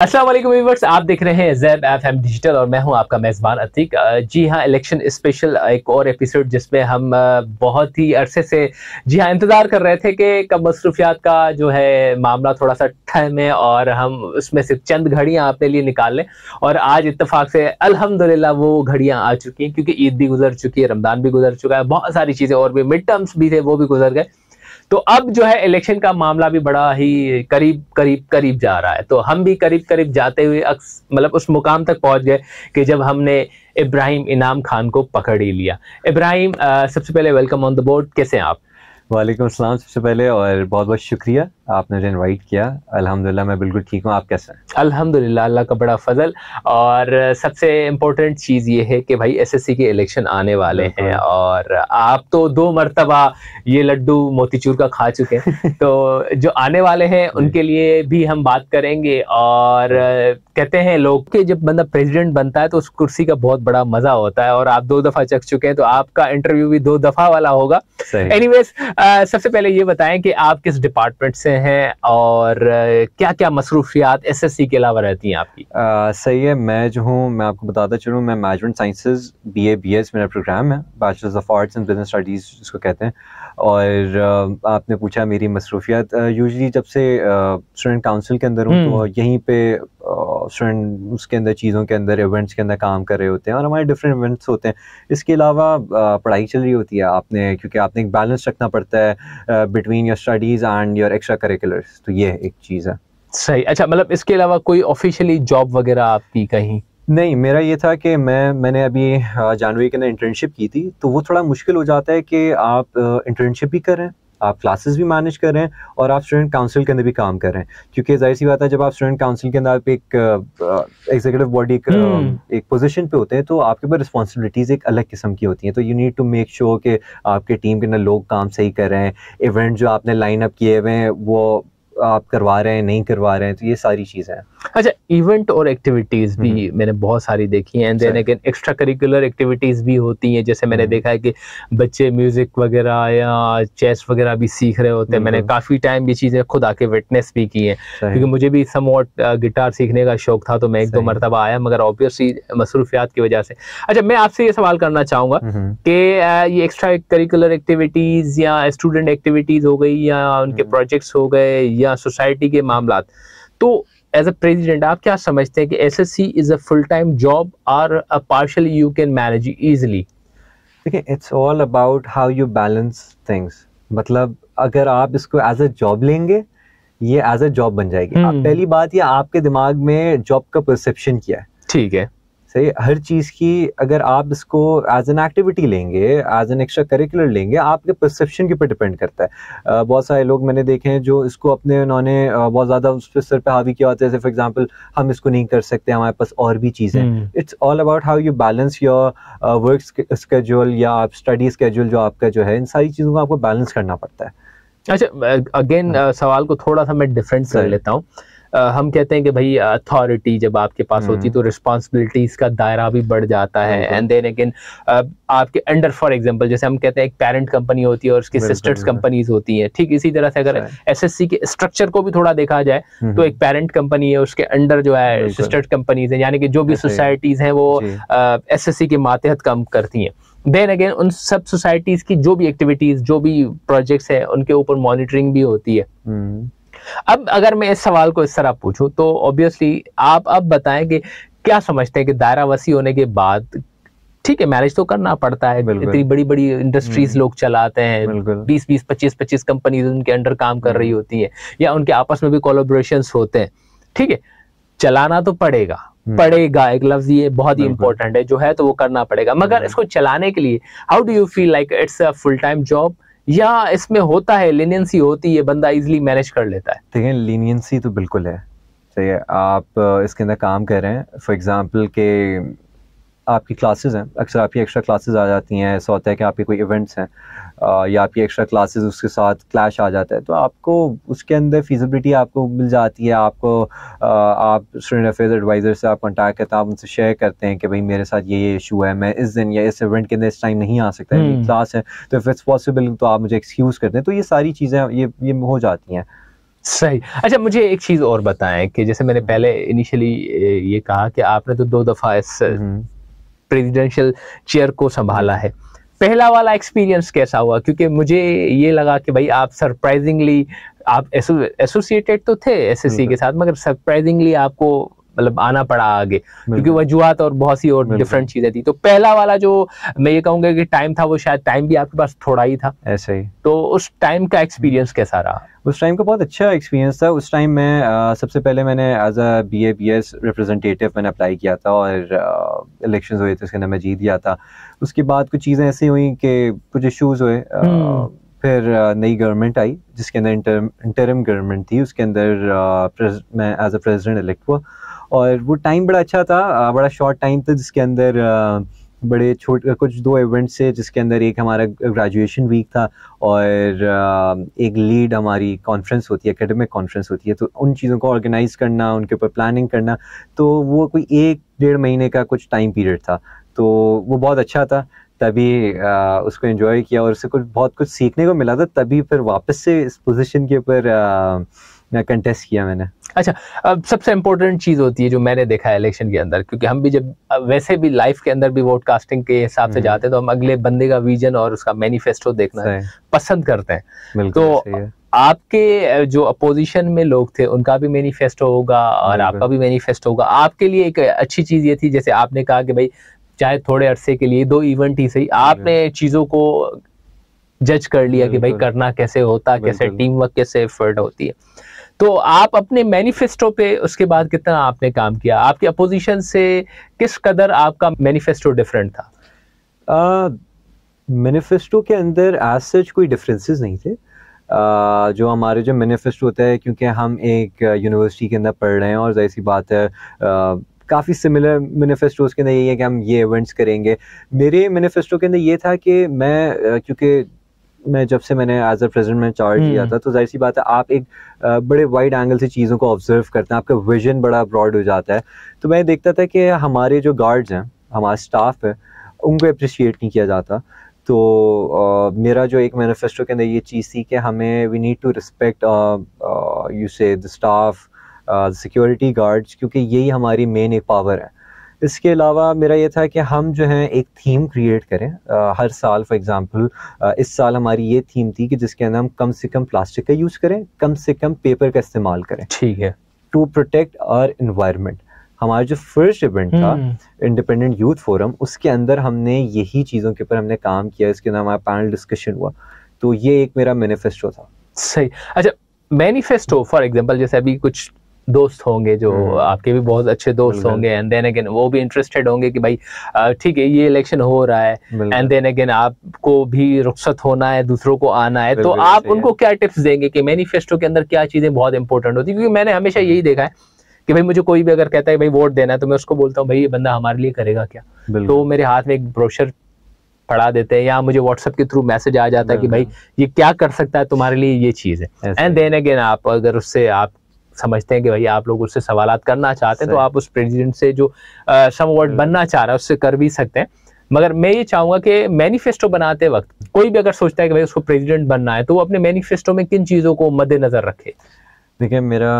अस्सलाम वालेकुम व्यूअर्स, आप देख रहे हैं ज़ेब एफएम डिजिटल और मैं हूं आपका मेज़बान अतीक। जी हां, इलेक्शन स्पेशल एक और एपिसोड जिसमें हम बहुत ही अरसे से जी हां इंतज़ार कर रहे थे कि कब मसरूफियात का जो है मामला थोड़ा-सा ठहमे और हम उसमें से चंद घड़ियाँ अपने लिए निकाल लें। और आज इत्तेफ़ाक से अल्हम्दुलिल्लाह वो घड़ियाँ आ चुकी हैं, क्योंकि ईद भी गुज़र चुकी है, रमज़ान भी गुज़र चुका है, बहुत सारी चीज़ें और भी मिड टर्म्स भी थे वो भी गुज़र गए। तो अब जो है इलेक्शन का मामला भी बड़ा ही करीब जा रहा है। तो हम भी करीब जाते हुए मतलब उस मुकाम तक पहुंच गए कि जब हमने इब्राहिम इनाम खान को पकड़ ही लिया। इब्राहिम, सबसे पहले वेलकम ऑन द बोर्ड, कैसे हैं आप? वालेकुम अस्सलाम सबसे पहले, और बहुत-बहुत शुक्रिया आपने मुझे इनवाइट किया। अल्हम्दुलिल्लाह मैं बिल्कुल ठीक हूँ, आप कैसे हैं? अल्हम्दुलिल्लाह, अल्लाह का बड़ा फ़ज़ल। और सबसे इम्पोर्टेंट चीज़ ये है कि भाई एसएससी के इलेक्शन आने वाले हैं बिल्कुल। और आप तो 2 मर्तबा ये लड्डू मोतीचूर का खा चुके हैं। तो जो आने वाले हैं जी। उनके लिए भी हम बात करेंगे। और कहते हैं लोग कि जब बंदा प्रेसिडेंट बनता है तो उस कुर्सी का बहुत बड़ा मज़ा होता है, और आप 2 दफ़ा चख चुके हैं तो आपका इंटरव्यू भी 2 दफ़ा वाला होगा। सही। एनीवेज़, सबसे पहले ये बताएँ कि आप किस डिपार्टमेंट से हैं और क्या-क्या मसरूफियात एसएससी के अलावा रहती हैं आपकी? सही है, मैं जो हूँ मैं आपको बताता चलूँ, मैं मैनेजमेंट साइंसेज़ बीए बीएस मेरा प्रोग्राम है, bachelors of arts and business studies जिसको कहते हैं। और आपने पूछा मेरी मसरूफियात, यूजुअली जब से स्टूडेंट काउंसिल के अंदर हूँ तो यहीं पे स्टूडेंट उसके अंदर चीज़ों के अंदर इवेंट्स के अंदर काम कर रहे होते हैं और हमारे डिफरेंट इवेंट्स होते हैं। इसके अलावा पढ़ाई चल रही होती है, आपने क्योंकि आपने एक बैलेंस रखना पड़ता है between your studies and your extra curriculars, तो ये एक चीज़ है। सही। अच्छा, मतलब इसके अलावा कोई ऑफ़िशियली जॉब वग़ैरह आपकी कहीं? नहीं, मेरा ये था कि मैंने अभी जनवरी के अंदर इंटर्नशिप की थी, तो वो थोड़ा मुश्किल हो जाता है कि आप इंटर्नशिप भी कर रहे हैं, आप क्लासेस भी मैनेज कर रहे हैं और आप स्टूडेंट काउंसिल के अंदर भी काम कर रहे हैं। क्योंकि ज़ाहिर-सी बात है, जब आप स्टूडेंट काउंसिल के अंदर आप एक एग्ज़ीक्यूटिव बॉडी एक पोज़ीशन पे होते हैं, तो आपके ऊपर रिस्पॉन्सिबिलिटीज़ एक अलग किस्म की होती हैं। तो you need to make sure कि आपके टीम के अंदर लोग काम सही कर रहे हैं, इवेंट जो आपने लाइन अप किए हुए हैं, वो आप करवा रहे हैं, नहीं करवा रहे हैं, तो ये सारी चीज़ें हैं। अच्छा, इवेंट और एक्टिविटीज़ भी मैंने बहुत सारी देखी हैं, and then again extra curricular activities भी होती हैं। जैसे मैंने देखा है कि बच्चे म्यूज़िक वगैरह या चेस वगैरह भी सीख रहे होते हैं। मैंने काफ़ी टाइम ये चीज़ें खुद आके विटनेस भी की हैं, क्योंकि मुझे भी समवॉट गिटार सीखने का शौक था, तो मैं 1-2 मरतबा आया, मगर ऑब्वियसली मसरूफियात की वजह से। अच्छा, मैं आपसे ये सवाल करना चाहूँगा कि ये एक्स्ट्रा करिकुलर एक्टिविटीज़ या स्टूडेंट एक्टिविटीज़ हो गई या उनके प्रोजेक्ट्स हो गए या सोसाइटी के मामलात, तो एज अ प्रेसिडेंट आप क्या समझते हैं कि SSC is a full time job और a partially you can manage easily? देखिए, it's all about how you balance things. मतलब अगर आप इसको एज अ जॉब लेंगे, ये एज अ जॉब बन जाएगी। पहली बात, ये आपके दिमाग में जॉब का परसेप्शन क्या है। ठीक है। सही, हर चीज़ की अगर आप इसको एज एन एक्टिविटी लेंगे, एज एन एक्स्ट्रा करिकुलर लेंगे, आपके परसेप्शन के ऊपर डिपेंड करता है। बहुत सारे लोग मैंने देखे हैं जो इसको उन्होंने बहुत ज़्यादा उस पर सर पे हावी किया होता है। जैसे फॉर एग्जांपल, हम इसको नहीं कर सकते, हमारे पास और भी चीज़ें हैं। It's all about how you balance your work schedule या आप स्टडी स्केड्यूल जो आपका जो है, इन सारी चीज़ों को आपको बैलेंस करना पड़ता है। अच्छा, अगेन सवाल को थोड़ा सा मैं डिफरेंट कर लेता हूँ। हम कहते हैं कि भाई अथॉरिटी जब आपके पास होती है तो रिस्पॉन्सिबिलिटीज का दायरा भी बढ़ जाता है, एंड देन अगेन आपके अंडर, फॉर एग्जांपल जैसे हम कहते हैं एक पेरेंट कंपनी होती है और उसकी सिस्टर्स कंपनीज होती हैं, ठीक इसी तरह से अगर एसएससी के स्ट्रक्चर को भी थोड़ा देखा जाए तो एक पेरेंट कंपनी है, उसके अंडर जो है सिस्टर कंपनीज हैं, यानी कि जो भी सोसाइटीज हैं वो एसएससी के मातहत काम करती हैं। देन अगेन उन सब सोसाइटीज की जो भी एक्टिविटीज, जो भी प्रोजेक्ट्स है, उनके ऊपर मॉनिटरिंग भी होती है। अब अगर मैं इस सवाल को इस तरह पूछूं तो ऑब्वियसली आप अब बताएं कि क्या समझते हैं कि दायरा वसी होने के बाद ठीक है मैनेज तो करना पड़ता है, इतनी बड़ी बड़ी इंडस्ट्रीज लोग चलाते हैं, 20-20 25-25 कंपनीज उनके अंडर काम कर रही होती हैं, या उनके आपस में भी कोलैबोरेशंस होते हैं। ठीक है, चलाना तो पड़ेगा, एक लफ्ज ये बहुत ही इंपॉर्टेंट है, जो है तो वो करना पड़ेगा, मगर इसको चलाने के लिए how do you feel like it's a full time job, या इसमें होता है लीनियंसी होती है, बंदा इजीली मैनेज कर लेता है? देखिए, लीनियंसी तो बिल्कुल है। सही है, आप इसके अंदर काम कर रहे हैं, फॉर एग्जांपल के आपकी क्लासेस हैं, अक्सर आपकी एक्स्ट्रा क्लासेस आ जाती हैं। ऐसा होता है कि आपके कोई इवेंट्स हैं या आपकी एक्स्ट्रा क्लासेस उसके साथ क्लैश आ जाता है, तो आपको उसके अंदर फिजिबिलिटी आपको मिल जाती है। आपको आप स्टूडेंट अफेयर्स एडवाइज़र से आप कॉन्टैक्ट करते हैं, आप उनसे शेयर करते हैं कि भाई मेरे साथ ये इशू है, मैं इस दिन या इस इवेंट के अंदर इस टाइम नहीं आ सकता, मेरी क्लास है, तो इफ़ इट्स पॉसिबल तो आप मुझे एक्सक्यूज़ करते हैं। तो ये सारी चीज़ें ये हो जाती हैं। सही। अच्छा, मुझे एक चीज और बताएं कि जैसे मैंने पहले इनिशियली ये कहा कि आपने तो 2 दफा इस प्रेसिडेंशियल चेयर को संभाला है। पहला वाला एक्सपीरियंस कैसा हुआ? क्योंकि मुझे ये लगा कि भाई आप सरप्राइजिंगली, आप एसोसिएटेड तो थे एसएससी के साथ, मगर सरप्राइजिंगली आपको मतलब आना पड़ा आगे, क्योंकि वजूहत और बहुत सी और डिफरेंट चीजें थी। तो पहला वाला जो मैं ये कहूंगा कि टाइम था, वो शायद टाइम भी आपके पास थोड़ा ही था, ऐसे ही। तो उस टाइम का एक्सपीरियंस कैसा रहा? उस टाइम का बहुत अच्छा एक्सपीरियंस था। उस टाइम मैं सबसे पहले मैंने एज अ BA/BS रिप्रेजेंटेटिव मैंने अप्लाई किया था और इलेक्शंस हुए थे, उसके अंदर मैं जीत गया था। उसके बाद कुछ चीज़ें ऐसी हुई कि कुछ इश्यूज हुए, फिर नई गवर्नमेंट आई जिसके अंदर इंटरिम गवर्नमेंट थी, उसके अंदर मैं एज अ प्रेसिडेंट इलेक्ट हुआ और वो टाइम बड़ा अच्छा था, बड़ा शॉर्ट टाइम था जिसके अंदर बड़े छोटे कुछ 2 इवेंट्स से, जिसके अंदर एक हमारा ग्रेजुएशन वीक था और एक लीड हमारी कॉन्फ्रेंस होती है, एकेडमिक कॉन्फ्रेंस होती है, तो उन चीज़ों को ऑर्गेनाइज करना, उनके ऊपर प्लानिंग करना, तो वो कोई 1-1.5 महीने का कुछ टाइम पीरियड था, तो वो बहुत अच्छा था। तभी उसको एंजॉय किया और उससे बहुत कुछ सीखने को मिला था, तभी फिर वापस से इस पोजीशन के ऊपर कंटेस्ट किया मैंने। अच्छा, अब सबसे इम्पोर्टेंट चीज होती है जो मैंने देखा है इलेक्शन के अंदर, क्योंकि हम भी जब वैसे भी लाइफ के अंदर भी वोट कास्टिंग के हिसाब से जाते हैं, तो हम अगले बंदे का विजन और उसका मैनिफेस्टो देखना पसंद करते हैं। तो आपके जो अपोजिशन में लोग थे उनका भी मैनिफेस्टो होगा और आपका भी मैनिफेस्टो होगा। आपके लिए एक अच्छी चीज ये थी, जैसे आपने कहा कि भाई चाहे थोड़े अरसे के लिए 2 इवेंट ही सही, आपने चीजों को जज कर लिया कि भाई करना कैसे होता, कैसे टीम वर्क, कैसे एफर्ट होती है। तो आप अपने मैनिफेस्टो पे उसके बाद कितना आपने काम किया? आपकी अपोजिशन से किस कदर आपका मैनिफेस्टो डिफरेंट था? मैनिफेस्टो के अंदर एज सच कोई डिफरेंसेस नहीं थे। जो हमारे जो मैनिफेस्टो होता है, क्योंकि हम एक यूनिवर्सिटी के अंदर पढ़ रहे हैं और जाहिर सी बात है काफ़ी सिमिलर मैनिफेस्टोज के अंदर यही है कि हम ये इवेंट्स करेंगे। मेरे मैनिफेस्टो के अंदर ये था कि मैं क्योंकि मैं जब से मैंने एज अ प्रेसिडेंट में चार्ज लिया था, तो जाहिर सी बात है आप एक बड़े वाइड एंगल से चीज़ों को ऑब्जर्व करते हैं, आपका विजन बड़ा ब्रॉड हो जाता है। तो मैं देखता था कि हमारे जो गार्ड्स हैं, हमारा स्टाफ है, उनको अप्रिशिएट नहीं किया जाता। तो मेरा जो एक मैनिफेस्टो के अंदर ये चीज़ थी कि हमें we need to respect you say the staff, security guards, क्योंकि यही हमारी मेन एक पावर है। इसके अलावा मेरा ये था कि हम जो है एक थीम क्रिएट करें हर साल। फॉर एग्जांपल इस साल हमारी ये थीम थी कि जिसके अंदर हम कम से कम प्लास्टिक का यूज़ करें, कम से कम पेपर का इस्तेमाल करें, ठीक है, टू प्रोटेक्ट आवर एनवायरनमेंट। हमारा जो फर्स्ट इवेंट था इंडिपेंडेंट यूथ फोरम, उसके अंदर हमने यही चीज़ों के ऊपर हमने काम किया। इसके अंदर हमारा पैनल डिस्कशन हुआ, तो ये एक मेरा मैनिफेस्टो था। सही। अच्छा, मैनिफेस्टो फॉर एग्जांपल, जैसे अभी कुछ दोस्त होंगे जो आपके भी बहुत अच्छे दोस्त होंगे, एंड देन अगेन वो भी इंटरेस्टेड होंगे कि भाई ठीक है ये इलेक्शन हो रहा है, एंड देन अगेन आपको भी रुखसत होना है, दूसरों को आना है, तो आप उनको क्या टिप्स देंगे कि मैनिफेस्टो के अंदर क्या चीज़ें बहुत इंपॉर्टेंट होती है? क्योंकि मैंने हमेशा यही देखा है कि भाई मुझे कोई भी अगर कहता है भाई वोट देना है, तो मैं उसको बोलता हूँ भाई ये बंदा हमारे लिए करेगा क्या? तो मेरे हाथ में एक ब्रोशर पढ़ा देते हैं या मुझे व्हाट्सएप के थ्रू मैसेज आ जाता है कि भाई ये क्या कर सकता है तुम्हारे लिए, ये चीज़ है। एंड देन अगेन आप अगर उससे आप समझते हैं कि भाई आप लोग उससे सवालात करना चाहते हैं, तो आप उस प्रेसिडेंट से जो समवॉट बनना चाह रहा है उससे कर भी सकते हैं। मगर मैं ये चाहूंगा कि मैनिफेस्टो बनाते वक्त कोई भी अगर सोचता है कि भाई उसको प्रेसिडेंट बनना है, तो वो अपने मैनिफेस्टो में किन चीज़ों को मद्देनजर रखे? देखिए, मेरा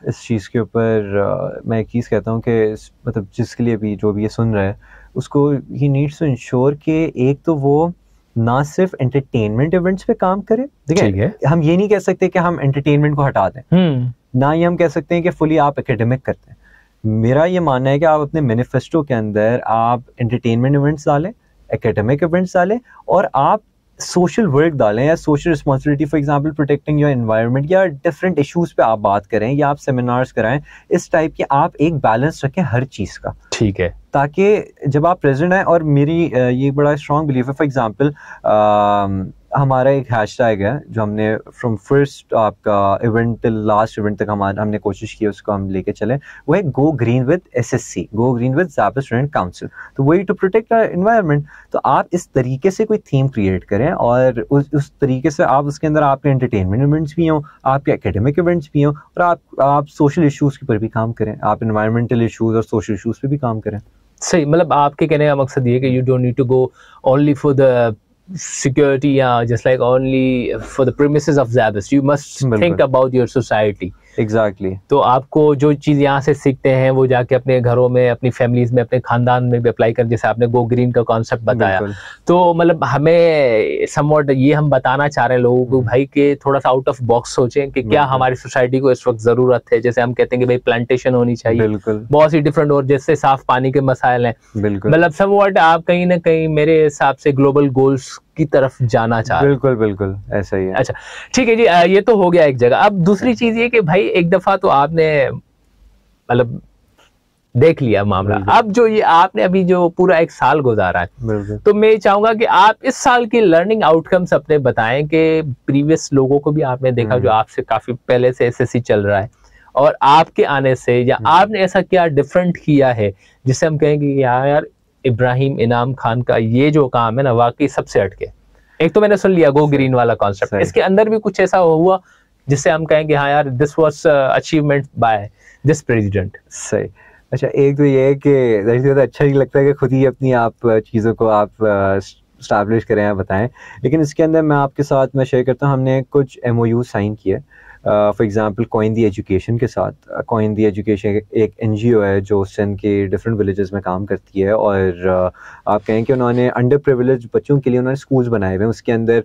इस चीज़ के ऊपर मैं एक चीज़ कहता हूँ कि मतलब जिसके लिए भी जो भी ये सुन रहा है, उसको ही नीड्स टू इंश्योर कि एक तो वो ना सिर्फ एंटरटेनमेंट इवेंट्स पे काम करे। देखिए, हम ये नहीं कह सकते कि हम एंटरटेनमेंट को हटा दें, ना ही हम कह सकते हैं कि फुली आप एकेडमिक करते हैं। मेरा ये मानना है कि आप अपने मैनिफेस्टो के अंदर आप एंटरटेनमेंट इवेंट्स डालें, एकेडमिक इवेंट्स डालें, और आप सोशल वर्क डालें या social responsibility, for example protecting your environment, या डिफरेंट इश्यूज पे आप बात करें या आप सेमिनार्स कराएं। इस टाइप के आप एक बैलेंस रखें हर चीज़ का, ठीक है, ताकि जब आप प्रेसिडेंट आए। और मेरी ये बड़ा स्ट्रॉन्ग बिलीफ है, फॉर एग्जांपल हमारा एक हैशटैग है जो हमने फ्रॉम फर्स्ट आपका इवेंट टिल लास्ट इवेंट तक हमने कोशिश की उसको हम लेके चले, वो है go green with SSC, go green with ज़ायदा स्टूडेंट काउंसिल। तो वही टू प्रोटेक्ट आवर एनवायरनमेंट। तो आप इस तरीके से कोई थीम क्रिएट करें और उस तरीके से आप उसके अंदर आपके एंटरटेनमेंट इवेंट्स भी हों, आपके एकेडमिक इवेंट्स भी हों, और आप सोशल इशूज़ के ऊपर भी काम करें, आप एनवायरमेंटल इशूज़ और सोशल इशूज़ पे भी काम करें। सही। मतलब आपके कहने का मकसद ये कि you don't need to go only for the security, just like only for the premises of Zabis. You must think about your society. Exactly. तो आपको जो चीज़ यहाँ से सीखते हैं वो जाके अपने घरों में, अपनी फैमिलीज में, अपने खानदान में भी अप्लाई कर, जैसे आपने गो ग्रीन का कॉन्सेप्ट बताया। तो मतलब हमें समवॉट ये हम बताना चाह रहे हैं लोगों को भाई कि थोड़ा सा आउट ऑफ बॉक्स सोचें कि क्या हमारी सोसाइटी को इस वक्त जरूरत है। जैसे हम कहते हैं कि भाई प्लांटेशन होनी चाहिए, बहुत सी डिफरेंट, और जैसे साफ पानी के मसाइल हैं, मतलब समवॉट आप कहीं ना कहीं मेरे हिसाब से ग्लोबल गोल्स की तरफ जाना चाह रहे हैं। बिल्कुल ऐसा ही है। अच्छा ठीक है जी, ये तो हो गया एक जगह। अब दूसरी चीज ये कि भाई एक दफा तो आपने मतलब देख लिया मामला, अब जो ये आपने अभी जो पूरा एक साल गुजारा है, तो मैं चाहूंगा कि आप इस साल की लर्निंग आउटकम्स अपने बताएं कि प्रीवियस लोगों को भी आपने देखा जो आपसे काफी पहले से एसएससी चल रहा है, और आपके आने से या आपने ऐसा क्या डिफरेंट किया है जिससे हम कहेंगे कि यार इब्राहिम इनाम खान का ये जो काम है ना वाकई सबसे हटके। एक तो मैंने सुन लिया गो ग्रीन वाला कॉन्सेप्ट, इसके अंदर भी कुछ ऐसा हुआ जिससे हम कहेंगे हाँ यार this was achievement by this president. सही। अच्छा, एक तो ये है कि अच्छा नहीं लगता है कि खुद ही अपनी आप चीज़ों को आप स्टैब्लिश करें या बताएं, लेकिन इसके अंदर मैं आपके साथ मैं शेयर करता हूँ, हमने कुछ MOU साइन किए। For example coin the education के साथ। कॉइन दी एजुकेशन एक NGO है जो सिंध के डिफरेंट विलेजेस में काम करती है, और आप कहें कि उन्होंने अंडर प्रिविलेज बच्चों के लिए उन्होंने स्कूल्स बनाए हुए हैं। उसके अंदर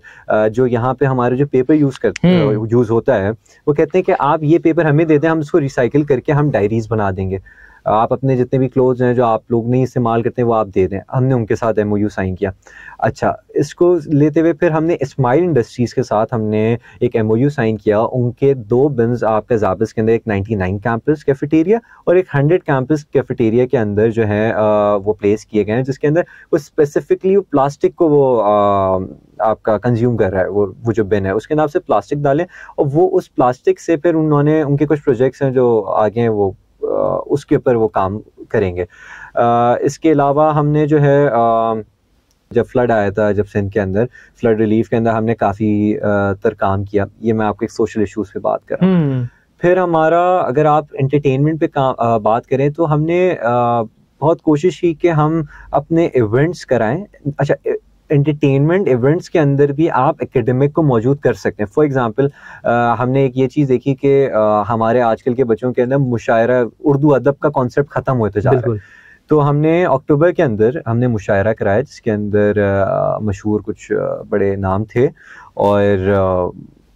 जो यहाँ पे हमारे जो पेपर यूज़ होता है, वो कहते हैं कि आप ये पेपर हमें दे दें, हम इसको रिसाइकिल करके हम डायरीज बना देंगे, आप अपने जितने भी क्लोथ्स हैं जो आप लोग नहीं इस्तेमाल करते हैं वो आप दे दें। हमने उनके साथ MOU साइन किया। अच्छा, इसको लेते हुए फिर हमने इस्माइल इंडस्ट्रीज़ के साथ हमने एक MOU साइन किया। उनके 2 बिन्स आपके ज़ाबिस के अंदर, एक 99 कैंपस कैफेटेरिया और एक 100 कैंपस कैफेटेरिया के अंदर जो है वो प्लेस किए गए हैं, जिसके अंदर वो स्पेसिफिकली वो प्लास्टिक को वो आपका कंज्यूम कर रहा है। वो जो बिन है उसके नाम से प्लास्टिक डालें, और वो उस प्लास्टिक से फिर उन्होंने उनके कुछ प्रोजेक्ट्स हैं जो आगे हैं वो उसके ऊपर वो काम करेंगे। इसके अलावा हमने जो है जब फ्लड आया था, जब सिंध के अंदर फ्लड रिलीफ के अंदर हमने काफ़ी तर काम किया। ये मैं आपको एक सोशल इश्यूज़ पे बात कर रहा हूँ। फिर हमारा अगर आप एंटरटेनमेंट पे बात करें तो हमने बहुत कोशिश की कि हम अपने इवेंट्स कराएं। अच्छा, एंटरटेनमेंट इवेंट्स के अंदर भी आप एकेडमिक को मौजूद कर सकते हैं। फॉर एग्जांपल हमने एक ये चीज़ देखी कि हमारे आजकल के बच्चों के अंदर मुशायरा, उर्दू अदब का कॉन्सेप्ट ख़त्म होते जा रहा है। तो हमने अक्टूबर के अंदर हमने मुशायरा कराया, जिसके अंदर मशहूर कुछ बड़े नाम थे, और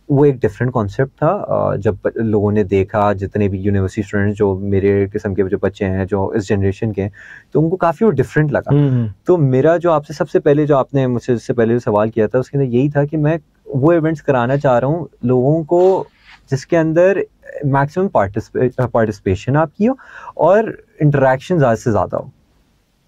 वो एक डिफरेंट कॉन्सेप्ट था। जब लोगों ने देखा, जितने भी यूनिवर्सिटी स्टूडेंट्स जो मेरे किस्म के जो बच्चे हैं जो इस जनरेशन के, तो उनको काफ़ी वो डिफरेंट लगा। तो मेरा जो आपसे सबसे पहले जो आपने मुझसे इससे पहले जो सवाल किया था उसके अंदर यही था कि मैं वो इवेंट्स कराना चाह रहा हूँ लोगों को जिसके अंदर मैक्सिमम पार्टिसिपेशन आपकी हो और इंटरेक्शन ज़्यादा से ज़्यादा हो।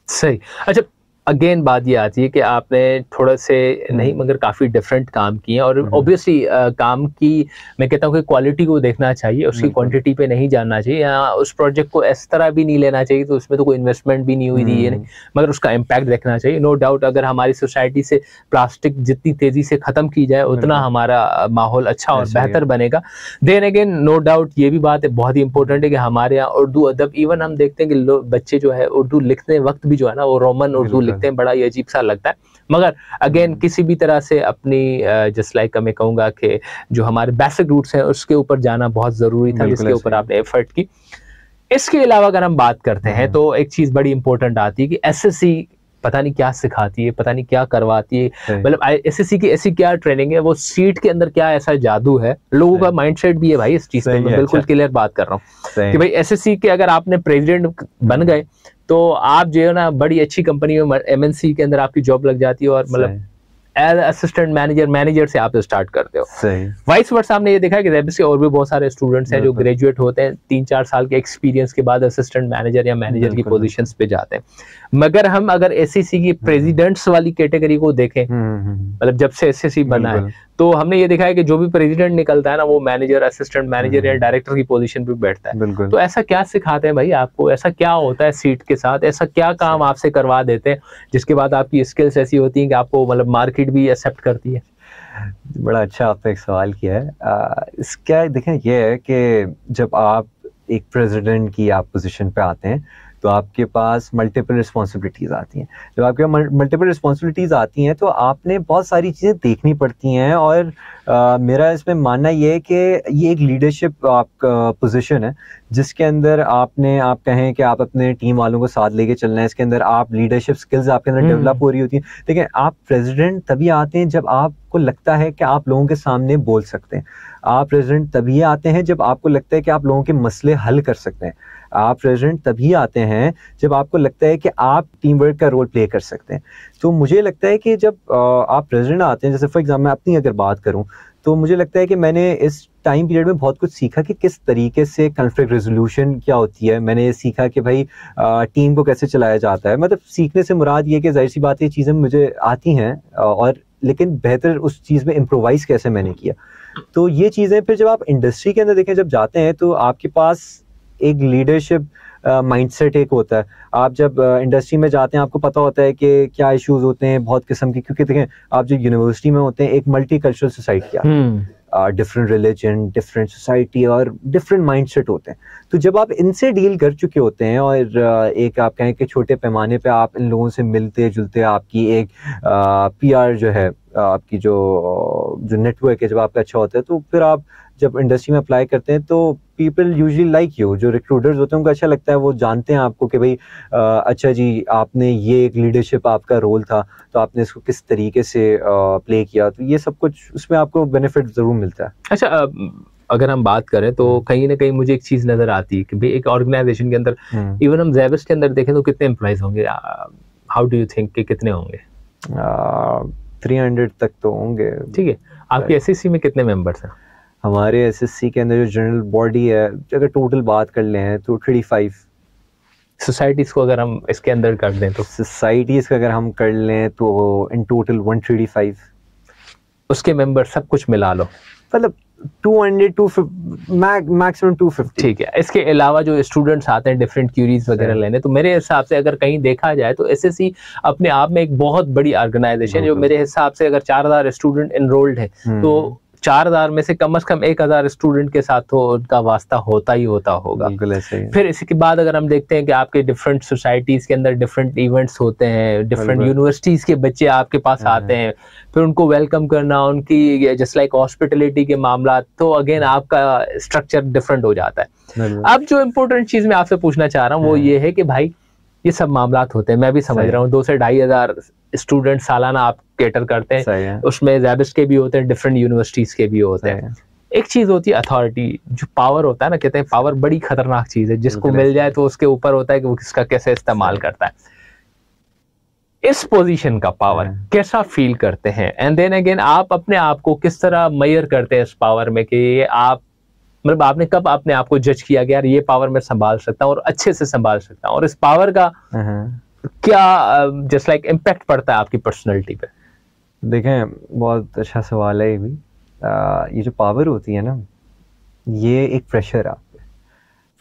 सही। अच्छा, अगेन बात ये आती है कि आपने थोड़ा से नहीं मगर काफ़ी डिफरेंट काम किए, और ऑब्वियसली काम की मैं कहता हूँ कि क्वालिटी को देखना चाहिए, उसकी क्वांटिटी पे नहीं जानना चाहिए, या उस प्रोजेक्ट को इस तरह भी नहीं लेना चाहिए तो उसमें तो कोई इन्वेस्टमेंट भी नहीं हुई थी ये नहीं, मगर उसका इम्पैक्ट देखना चाहिए। नो डाउट अगर हमारी सोसाइटी से प्लास्टिक जितनी तेज़ी से ख़त्म की जाए उतना हमारा माहौल अच्छा और बेहतर बनेगा। देन अगेन नो डाउट ये भी बात है बहुत ही इंपॉर्टेंट है कि हमारे यहाँ उर्दू अदब, इवन हम देखते हैं कि बच्चे जो है उर्दू लिखते वक्त भी जो है ना वो रोमन उर्दू लिखते हैं, बड़ा ही अजीब सा लगता है। मगर अगेन किसी भी तरह से अपनी जस्ट लाइक मैं कहूँगा कि जो हमारे बेसिक रूट्स हैं उसके ऊपर जाना बहुत ज़रूरी था, जिसके ऊपर आपने एफर्ट की। इसके अलावा अगर हम बात करते हैं तो एक चीज़ बड़ी इंपॉर्टेंट आती है कि एसएससी पता नहीं क्या सिखाती है, पता नहीं क्या करवाती है, मतलब एसएससी की ऐसी क्या ट्रेनिंग है, वो सीट के अंदर क्या ऐसा जादू है, लोगों का माइंडसेट भी है भाई इस चीज़ पे, मैं बिल्कुल क्लियर बात कर रहा हूँ कि भाई एसएससी के अगर आपने प्रेसिडेंट बन गए तो आप जो है ना बड़ी अच्छी कंपनी में MNC के अंदर आपकी जॉब लग जाती है, और मतलब एज असिस्टेंट मैनेजर से आप स्टार्ट करते हो। वाइस वर्सा हमने ये देखा है कि ज़ेबिस के और भी बहुत सारे स्टूडेंट्स हैं जो ग्रेजुएट होते हैं, 3-4 साल के एक्सपीरियंस के बाद असिस्टेंट मैनेजर या मैनेजर की पोजीशंस पे जाते हैं। मगर हम अगर एसएससी की प्रेसिडेंट्स वाली कैटेगरी को देखें, मतलब जब से एसएससी बना है तो हमने ये देखा है कि जो भी प्रेसिडेंट निकलता है ना वो मैनेजर, असिस्टेंट मैनेजर या डायरेक्टर की पोजीशन पे बैठता है। तो ऐसा क्या सिखाते हैं भाई आपको, ऐसा क्या होता है सीट के साथ, ऐसा क्या काम आपसे करवा देते हैं जिसके बाद आपकी स्किल्स ऐसी होती हैं कि आपको मतलब मार्केट भी एक्सेप्ट करती है? बड़ा अच्छा आपने एक सवाल किया है। इसका देखें ये है कि जब आप एक प्रेसिडेंट की आप पोजीशन पे आते हैं तो आपके पास मल्टीपल रिस्पॉन्सिबिलिटीज़ आती हैं। जब आपके पास मल्टीपल रिस्पॉन्सिबिलिटीज़ आती हैं तो आपने बहुत सारी चीज़ें देखनी पड़ती हैं, और मेरा इसमें मानना ये है कि ये एक लीडरशिप आपका पोजीशन है जिसके अंदर आपने, आप कहें कि आप अपने टीम वालों को साथ लेके चलना है, इसके अंदर आप लीडरशिप स्किल्स आपके अंदर डेवलप हो रही होती हैं। देखिए, आप प्रेसिडेंट तभी आते हैं जब आपको लगता है कि आप लोगों के सामने बोल सकते हैं। आप प्रेसिडेंट तभी आते हैं जब आपको लगता है कि आप लोगों के मसले हल कर सकते हैं। आप प्रेसिडेंट तभी आते हैं जब आपको लगता है कि आप टीम वर्क का रोल प्ले कर सकते हैं। तो मुझे लगता है कि जब आप प्रेसिडेंट आते हैं, जैसे फॉर एग्जाम्पल मैं अपनी अगर बात करूं, तो मुझे लगता है कि मैंने इस टाइम पीरियड में बहुत कुछ सीखा कि किस तरीके से कॉन्फ्लिक्ट रेजोल्यूशन क्या होती है। मैंने ये सीखा कि भाई टीम को कैसे चलाया जाता है। मतलब सीखने से मुराद ये कि जाहिर सी बात, ये चीज़ें मुझे आती हैं, और लेकिन बेहतर उस चीज़ में इम्प्रोवाइज कैसे मैंने किया। तो ये चीज़ें फिर जब आप इंडस्ट्री के अंदर देखें, जब जाते हैं तो आपके पास एक लीडरशिप माइंडसेट एक होता है। आप जब इंडस्ट्री में जाते हैं आपको पता होता है कि क्या इश्यूज होते हैं बहुत किस्म के, क्योंकि देखें आप जब यूनिवर्सिटी में होते हैं एक मल्टी कल्चरल सोसाइटी है, डिफरेंट रिलीजन, डिफरेंट सोसाइटी और डिफरेंट माइंडसेट होते हैं। तो जब आप इनसे डील कर चुके होते हैं और एक आप कहें कि छोटे पैमाने पे आप इन लोगों से मिलते जुलते, आपकी एक पीआर जो है, आपकी जो नेटवर्क है जब आपका अच्छा होता है, तो फिर आप जब इंडस्ट्री में अप्लाई करते हैं तो पीपल यूजुअली लाइक यू। जो रिक्रूटर्स होते हैं उनको अच्छा लगता है, वो जानते हैं आपको कि भाई अच्छा जी, आपने ये एक लीडरशिप आपका रोल था, तो आपने इसको किस तरीके से प्ले किया। तो ये सब कुछ उसमें आपको बेनिफिट जरूर मिलता है। अच्छा, अगर हम बात करें तो कहीं ना कहीं मुझे एक चीज नजर आती है कि भाई एक ऑर्गेनाइजेशन के अंदर, इवन हम ज़ेबस्ट के अंदर देखें तो कितने एम्प्लॉइज होंगे? हाउ डू यू थिंक कि कितने होंगे? 300 तक तो होंगे। ठीक है, आपकी एसएससी में कितने मेंबर्स हैं? हमारे एसएससी के अंदर जो जनरल बॉडी है, अगर टोटल बात कर लें तो 35। सोसाइटीज को अगर हम इसके अंदर कर दें तो? सोसाइटीज का अगर हम कर लें तो इन टोटल 135। उसके मेंबर सब कुछ मिला लो, मतलब 200 मैक्सिमम 250। ठीक है। इसके अलावा जो स्टूडेंट्स आते हैं डिफरेंट क्यूरीज वगैरह लेने, तो मेरे हिसाब से अगर कहीं देखा जाए तो एसएससी अपने आप में एक बहुत बड़ी ऑर्गेनाइजेशन है, जो मेरे हिसाब से अगर 4000 स्टूडेंट एनरोल्ड है तो 4000 में से कम 1000 स्टूडेंट के साथ तो उनका वास्ता होता ही होता होगा। बिल्कुल ऐसे ही। फिर इसके बाद अगर हम देखते हैं कि आपके डिफरेंट सोसाइटीज के अंदर डिफरेंट इवेंट्स होते हैं, डिफरेंट यूनिवर्सिटीज के बच्चे आपके पास आते हैं, फिर उनको वेलकम करना, उनकी जस्ट लाइक हॉस्पिटलिटी के मामला, तो अगेन आपका स्ट्रक्चर डिफरेंट हो जाता है। अब जो इम्पोर्टेंट चीज मैं आपसे पूछना चाह रहा हूँ वो ये है कि भाई ये सब मामलात होते हैं, मैं भी समझ रहा हूँ, 2 से 2500 स्टूडेंट सालाना आप कैटर करते हैं, उसमें ज़ेबस्ट के भी होते हैं, डिफरेंट यूनिवर्सिटीज के भी होते हैं। एक चीज होती है अथॉरिटी, जो पावर होता है ना, कहते हैं पावर बड़ी खतरनाक चीज है, जिसको मिल जाए तो उसके ऊपर होता है कि वो किसका कैसे इस्तेमाल करता है। इस पोजीशन का पावर कैसा फील करते हैं, एंड देन अगेन आप अपने आप को किस तरह मेजर करते हैं इस पावर में, कि आप मतलब आपने कब अपने आप को जज किया कि यार ये पावर मैं संभाल सकता हूँ और अच्छे से संभाल सकता हूँ, और इस पावर का क्या जस्ट लाइक इम्पैक्ट पड़ता है आपकी पर्सनैलिटी पे? देखें, बहुत अच्छा सवाल है ये भी। ये जो पावर होती है ना, ये एक प्रेशर है आप पे।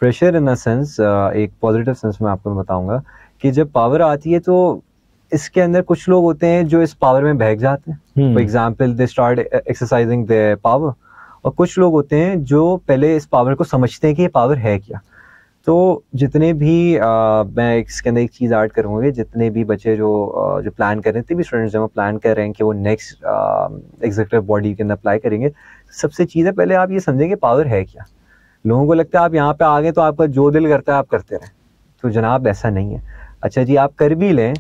प्रेशर इन द सेंस, एक पॉजिटिव सेंस में आपको बताऊंगा कि जब पावर आती है तो इसके अंदर कुछ लोग होते हैं जो इस पावर में बहक जाते हैं। For example they start exercising the power, और कुछ लोग होते हैं जो पहले इस पावर को समझते हैं कि ये पावर है क्या। तो जितने भी मैं इसके अंदर एक चीज़ ऐड करूँगी, जितने भी बच्चे जो प्लान कर रहे हैं, जितने भी स्टूडेंट्स जो प्लान कर रहे हैं कि वो नेक्स्ट एग्जीक्यूटिव बॉडी के अंदर अप्लाई करेंगे, सबसे चीज़ है पहले आप ये समझें कि पावर है क्या। लोगों को लगता है आप यहाँ पे आ गए तो आपका जो दिल करता है आप करते रहें, तो जनाब ऐसा नहीं है। अच्छा जी, आप कर भी लें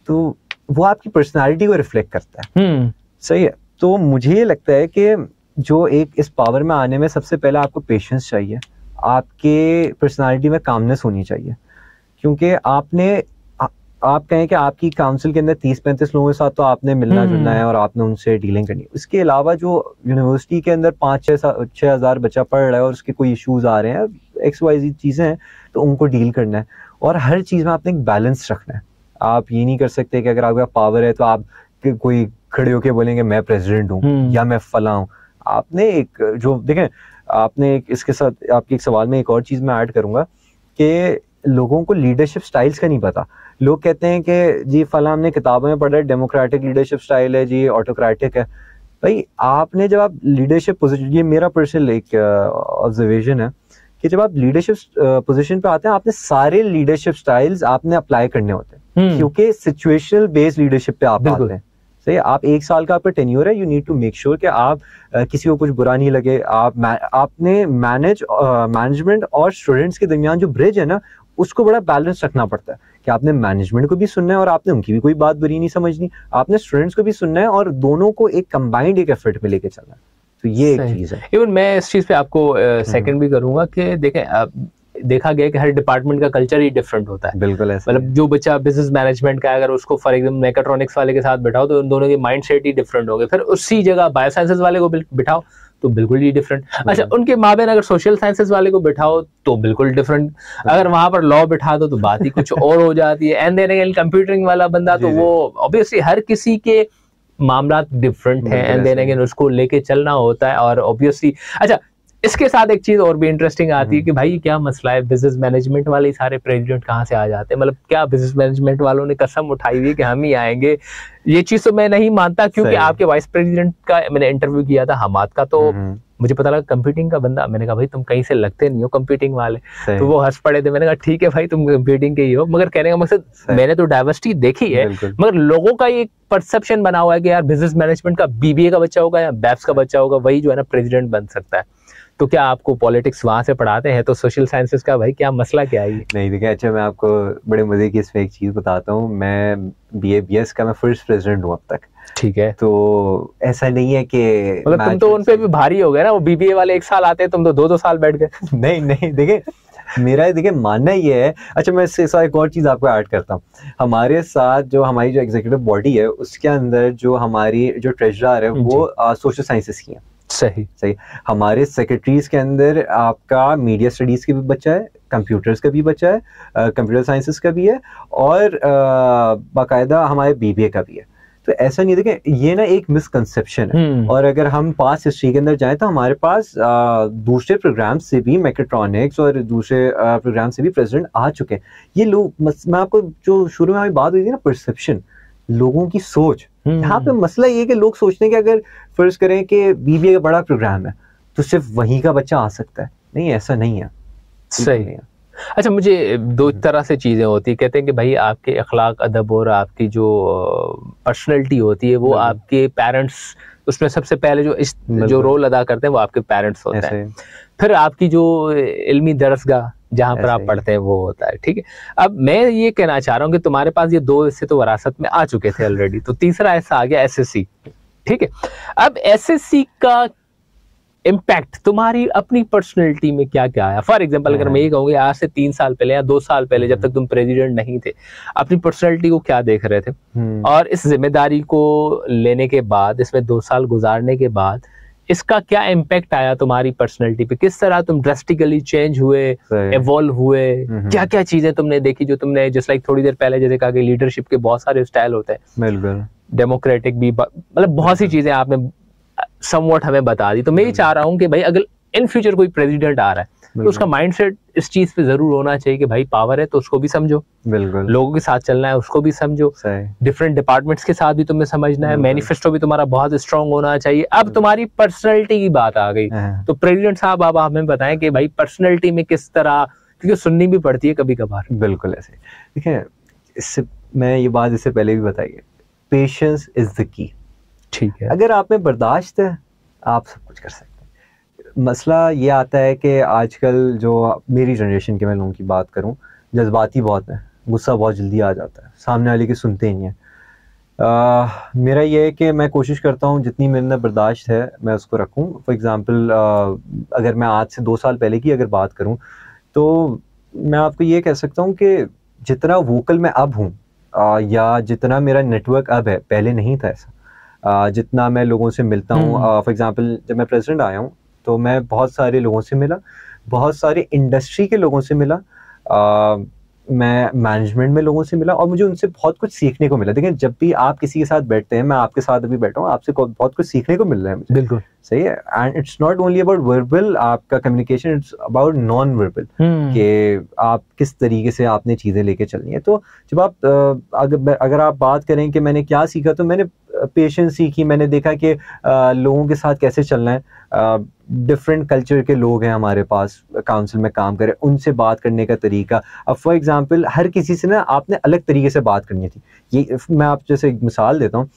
तो वो आपकी पर्सनालिटी को रिफ्लेक्ट करता है। सही है। तो मुझे ये लगता है कि जो एक इस पावर में आने में सबसे पहले आपको पेशेंस चाहिए, आपके पर्सनालिटी में कामनेस होनी चाहिए, क्योंकि आप कहें कि आपकी काउंसिल के अंदर 30-35 लोगों के साथ तो आपने मिलना जुलना है और आपने उनसे डीलिंग करनी है। उसके अलावा जो यूनिवर्सिटी के अंदर 5-6 हज़ार बच्चा पढ़ रहा है और उसके कोई इश्यूज आ रहे हैं, XYZ चीज़ें हैं, तो उनको डील करना है। और हर चीज़ में आपने एक बैलेंस रखना है। आप ये नहीं कर सकते कि अगर आपका पावर है तो आप कोई खड़े होके बोलेंगे मैं प्रेसिडेंट हूँ या मैं फला हूँ। आपने एक जो देखें, आपने एक इसके साथ आपके एक सवाल में एक और चीज़ मैं ऐड करूँगा कि लोगों को लीडरशिप स्टाइल्स का नहीं पता। लोग कहते हैं कि जी फला हमने किताबों में पढ़ा है डेमोक्रेटिक लीडरशिप स्टाइल है जी, ऑटोक्रेटिक है। भाई आपने जब आप लीडरशिप पोजीशन, ये मेरा पर्सनल एक ऑब्जर्वेशन है कि जब आप लीडरशिप पोजीशन पे आते हैं, आपने सारे लीडरशिप स्टाइल्स आपने अप्लाई करने होते हैं, क्योंकि सिचुएशनल बेस्ड लीडरशिप पे आप आते हैं। सही, आप 1 साल का आपका टेन्योर है, you need to make sure कि आप किसी को कुछ बुरा नहीं लगे, आपने मैनेजमेंट और स्टूडेंट्स के दरमियान जो ब्रिज है ना, उसको बड़ा बैलेंस रखना पड़ता है कि आपने मैनेजमेंट को भी सुनना है और आपने उनकी भी कोई बात बुरी नहीं समझनी, आपने स्टूडेंट्स को भी सुनना है और दोनों को एक कंबाइंड एक एफर्ट में लेके चलना है। तो ये एक चीज है। इवन मैं इस चीज पे आपको सेकंड भी करूंगा कि देखें, देखा गया कि हर डिपार्टमेंट का कल्चर ही डिफरेंट होता है। बिल्कुल ऐसा, मतलब जो बच्चा बिजनेस मैनेजमेंट का, अगर उसको फॉर एग्जाम्पल मैकेट्रॉनिक्स वाले के साथ बिठाओ तो उन दोनों के माइंड सेट ही डिफरेंट होंगे। फिर उसी जगह बायोसाइंसेस वाले को बिठाओ तो बिल्कुल ही डिफरेंट। अच्छा, उनके माबेन अगर सोशल साइंसेस वाले को बिठाओ तो बिल्कुल डिफरेंट। अगर वहां पर लॉ बिठा दो तो बात ही कुछ और हो जाती है। एंड देन अगेन कंप्यूटरिंग वाला बंदा, तो वो ऑब्वियसली हर किसी के मामला डिफरेंट है, एंड देन अगेन उसको लेके चलना होता है। और ऑब्वियसली अच्छा, इसके साथ एक चीज और भी इंटरेस्टिंग आती है कि भाई क्या मसला है, बिजनेस मैनेजमेंट वाले सारे प्रेसिडेंट कहाँ से आ जाते हैं? मतलब क्या बिजनेस मैनेजमेंट वालों ने कसम उठाई हुई है कि हम ही आएंगे? ये चीज तो मैं नहीं मानता, क्योंकि आपके वाइस प्रेसिडेंट का मैंने इंटरव्यू किया था हमाद का, तो मुझे पता लगा कंप्यूटिंग का बंदा। मैंने कहा भाई तुम कहीं से लगते नहीं हो कंप्यूटिंग वाले, तो वो हंस पड़े थे। मैंने कहा ठीक है भाई, तुम कंप्यूटिंग के ही हो, मगर कहने का मकसद मैंने तो डाइवर्सिटी देखी है, मगर लोगों का ये परसेप्शन बना हुआ है कि यार बिजनेस मैनेजमेंट का बीबीए का बच्चा होगा या बैप्स का बच्चा होगा, वही जो है ना प्रेसिडेंट बन सकता है। तो क्या आपको पॉलिटिक्स वहां से पढ़ाते हैं? तो सोशल साइंसेस का भाई क्या मसला क्या है? नहीं देखिए, अच्छा मैं आपको बड़े मजे की इसमें एक चीज बताता हूँ। मैं BABS का मैं फर्स्ट प्रेसिडेंट हूँ अब तक। ठीक है, तो ऐसा नहीं है कि मतलब तुम तो उन पे भी भारी हो गए ना, वो BBA वाले 1 साल आते हैं, तुम तो 2-2 साल बैठ गए। नहीं देखिए, मेरा देखिए मानना ये है। अच्छा मैं इससे एक और चीज आपको ऐड करता हूँ। हमारे साथ जो हमारी जो एग्जीक्यूटिव बॉडी है, उसके अंदर जो हमारी जो ट्रेजरर है वो सोशल साइंसेस की है। सही। हमारे सेक्रेटरीज के अंदर आपका मीडिया स्टडीज के भी बच्चा है, कंप्यूटर्स का भी बच्चा है, कंप्यूटर साइंसेस का भी है, और बाकायदा हमारे BBA का भी है। तो ऐसा नहीं, देखें ये ना एक मिसकंसेप्शन है। और अगर हम पास हिस्ट्री के अंदर जाएं तो हमारे पास दूसरे प्रोग्राम से भी मैकेट्रॉनिक्स और दूसरे प्रोग्राम से भी प्रेसिडेंट आ चुके हैं। ये लोग, मैं आपको जो शुरू में हमारी बात हुई थी ना, परसेप्शन, लोगों की सोच, यहाँ पे मसला ये है कि लोग सोचते हैं कि अगर फर्ज करें कि BBA का बड़ा प्रोग्राम है तो सिर्फ वहीं का बच्चा आ सकता है। नहीं, ऐसा नहीं है। सही है। अच्छा, मुझे 2 तरह से चीजें होती है। कहते हैं कि भाई आपके अखलाक अदब और आपकी जो पर्सनैलिटी होती है वो आपके पेरेंट्स, उसमें सबसे पहले जो रोल अदा करते हैं वो आपके पेरेंट्स होते हैं। फिर आपकी जो इल्मी दरसगाह जहाँ पर आप पढ़ते हैं वो होता है। ठीक है, अब मैं ये कहना चाह रहा हूँ कि तुम्हारे पास ये 2 हिस्से तो विरासत में आ चुके थे ऑलरेडी, तो तीसरा हिस्सा आ गया SSC। ठीक है, अब SSC का इम्पैक्ट तुम्हारी अपनी पर्सनैलिटी में क्या क्या आया? फॉर एग्जांपल अगर मैं ये कहूँगी आज से 3 साल पहले या 2 साल पहले, जब तक तुम प्रेसिडेंट नहीं थे, अपनी पर्सनैलिटी को क्या देख रहे थे? और इस जिम्मेदारी को लेने के बाद, इसमें 2 साल गुजारने के बाद, इसका क्या इम्पैक्ट आया तुम्हारी पर्सनैलिटी पे? किस तरह तुम ड्रास्टिकली चेंज हुए, एवॉल्व हुए? क्या क्या चीजें तुमने देखी जो तुमने, जस्ट लाइक थोड़ी देर पहले जैसे कहा कि लीडरशिप के बहुत सारे स्टाइल होते हैं, डेमोक्रेटिक भी, मतलब बहुत सी चीजें आपने समवॉट हमें बता दी। तो मैं ये चाह रहा हूँ कि भाई अगर इन फ्यूचर कोई प्रेसिडेंट आ रहा है तो उसका माइंडसेट इस चीज पे जरूर होना चाहिए कि भाई पावर है तो उसको भी समझो, बिल्कुल लोगों के साथ चलना है उसको भी समझो, डिफरेंट डिपार्टमेंट्स के साथ भी तुम्हें समझना है, मैनिफेस्टो भी तुम्हारा बहुत स्ट्रांग होना चाहिए। अब तुम्हारी पर्सनैलिटी की बात आ गई, तो प्रेसिडेंट साहब आप हमें बताएं कि भाई पर्सनैलिटी में किस तरह, क्योंकि सुननी भी पड़ती है कभी कभार। बिल्कुल ऐसे, देखिए इससे मैं ये बात इससे पहले भी बताई है, पेशेंस इज द की। ठीक है, अगर आप में बर्दाश्त है आप सब कुछ कर सकते हैं। मसला ये आता है कि आजकल जो मेरी जनरेशन के मैं लोगों की बात करूं, जज्बाती बहुत है, गुस्सा बहुत जल्दी आ जाता है, सामने वाले की सुनते ही नहीं है। मेरा ये है कि मैं कोशिश करता हूं जितनी मेरे अंदर बर्दाश्त है मैं उसको रखूं। फॉर एग्जांपल अगर मैं आज से 2 साल पहले की अगर बात करूं तो मैं आपको ये कह सकता हूं कि जितना वोकल मैं अब हूं या जितना मेरा नेटवर्क अब है, पहले नहीं था ऐसा। जितना मैं लोगों से मिलता हूँ, फॉर एग्जांपल जब मैं प्रेसिडेंट आया हूँ तो मैं बहुत सारे लोगों से मिला, बहुत सारे इंडस्ट्री के लोगों से मिला, मैं मैनेजमेंट में लोगों से मिला और मुझे उनसे बहुत कुछ सीखने को मिला। देखिए जब भी आप किसी के साथ बैठते हैं, मैं आपके साथ अभी बैठा हूँ, आपसे बहुत कुछ सीखने को मिल रहा है मुझे। बिल्कुल सही है। And it's not only about verbal आपका communication, it's about non verbal, कि आप किस तरीके से आपने चीज़ें लेके चलनी है। तो जब आप अगर आप बात करें कि मैंने क्या सीखा, तो मैंने पेशेंस सीखी, मैंने देखा कि लोगों के साथ कैसे चलना है। डिफरेंट कल्चर के लोग हैं हमारे पास काउंसिल में काम करें, उनसे बात करने का तरीका। अब फॉर एग्जांपल हर किसी से ना आपने अलग तरीके से बात करनी थी। ये मैं आप जैसे एक मिसाल देता हूँ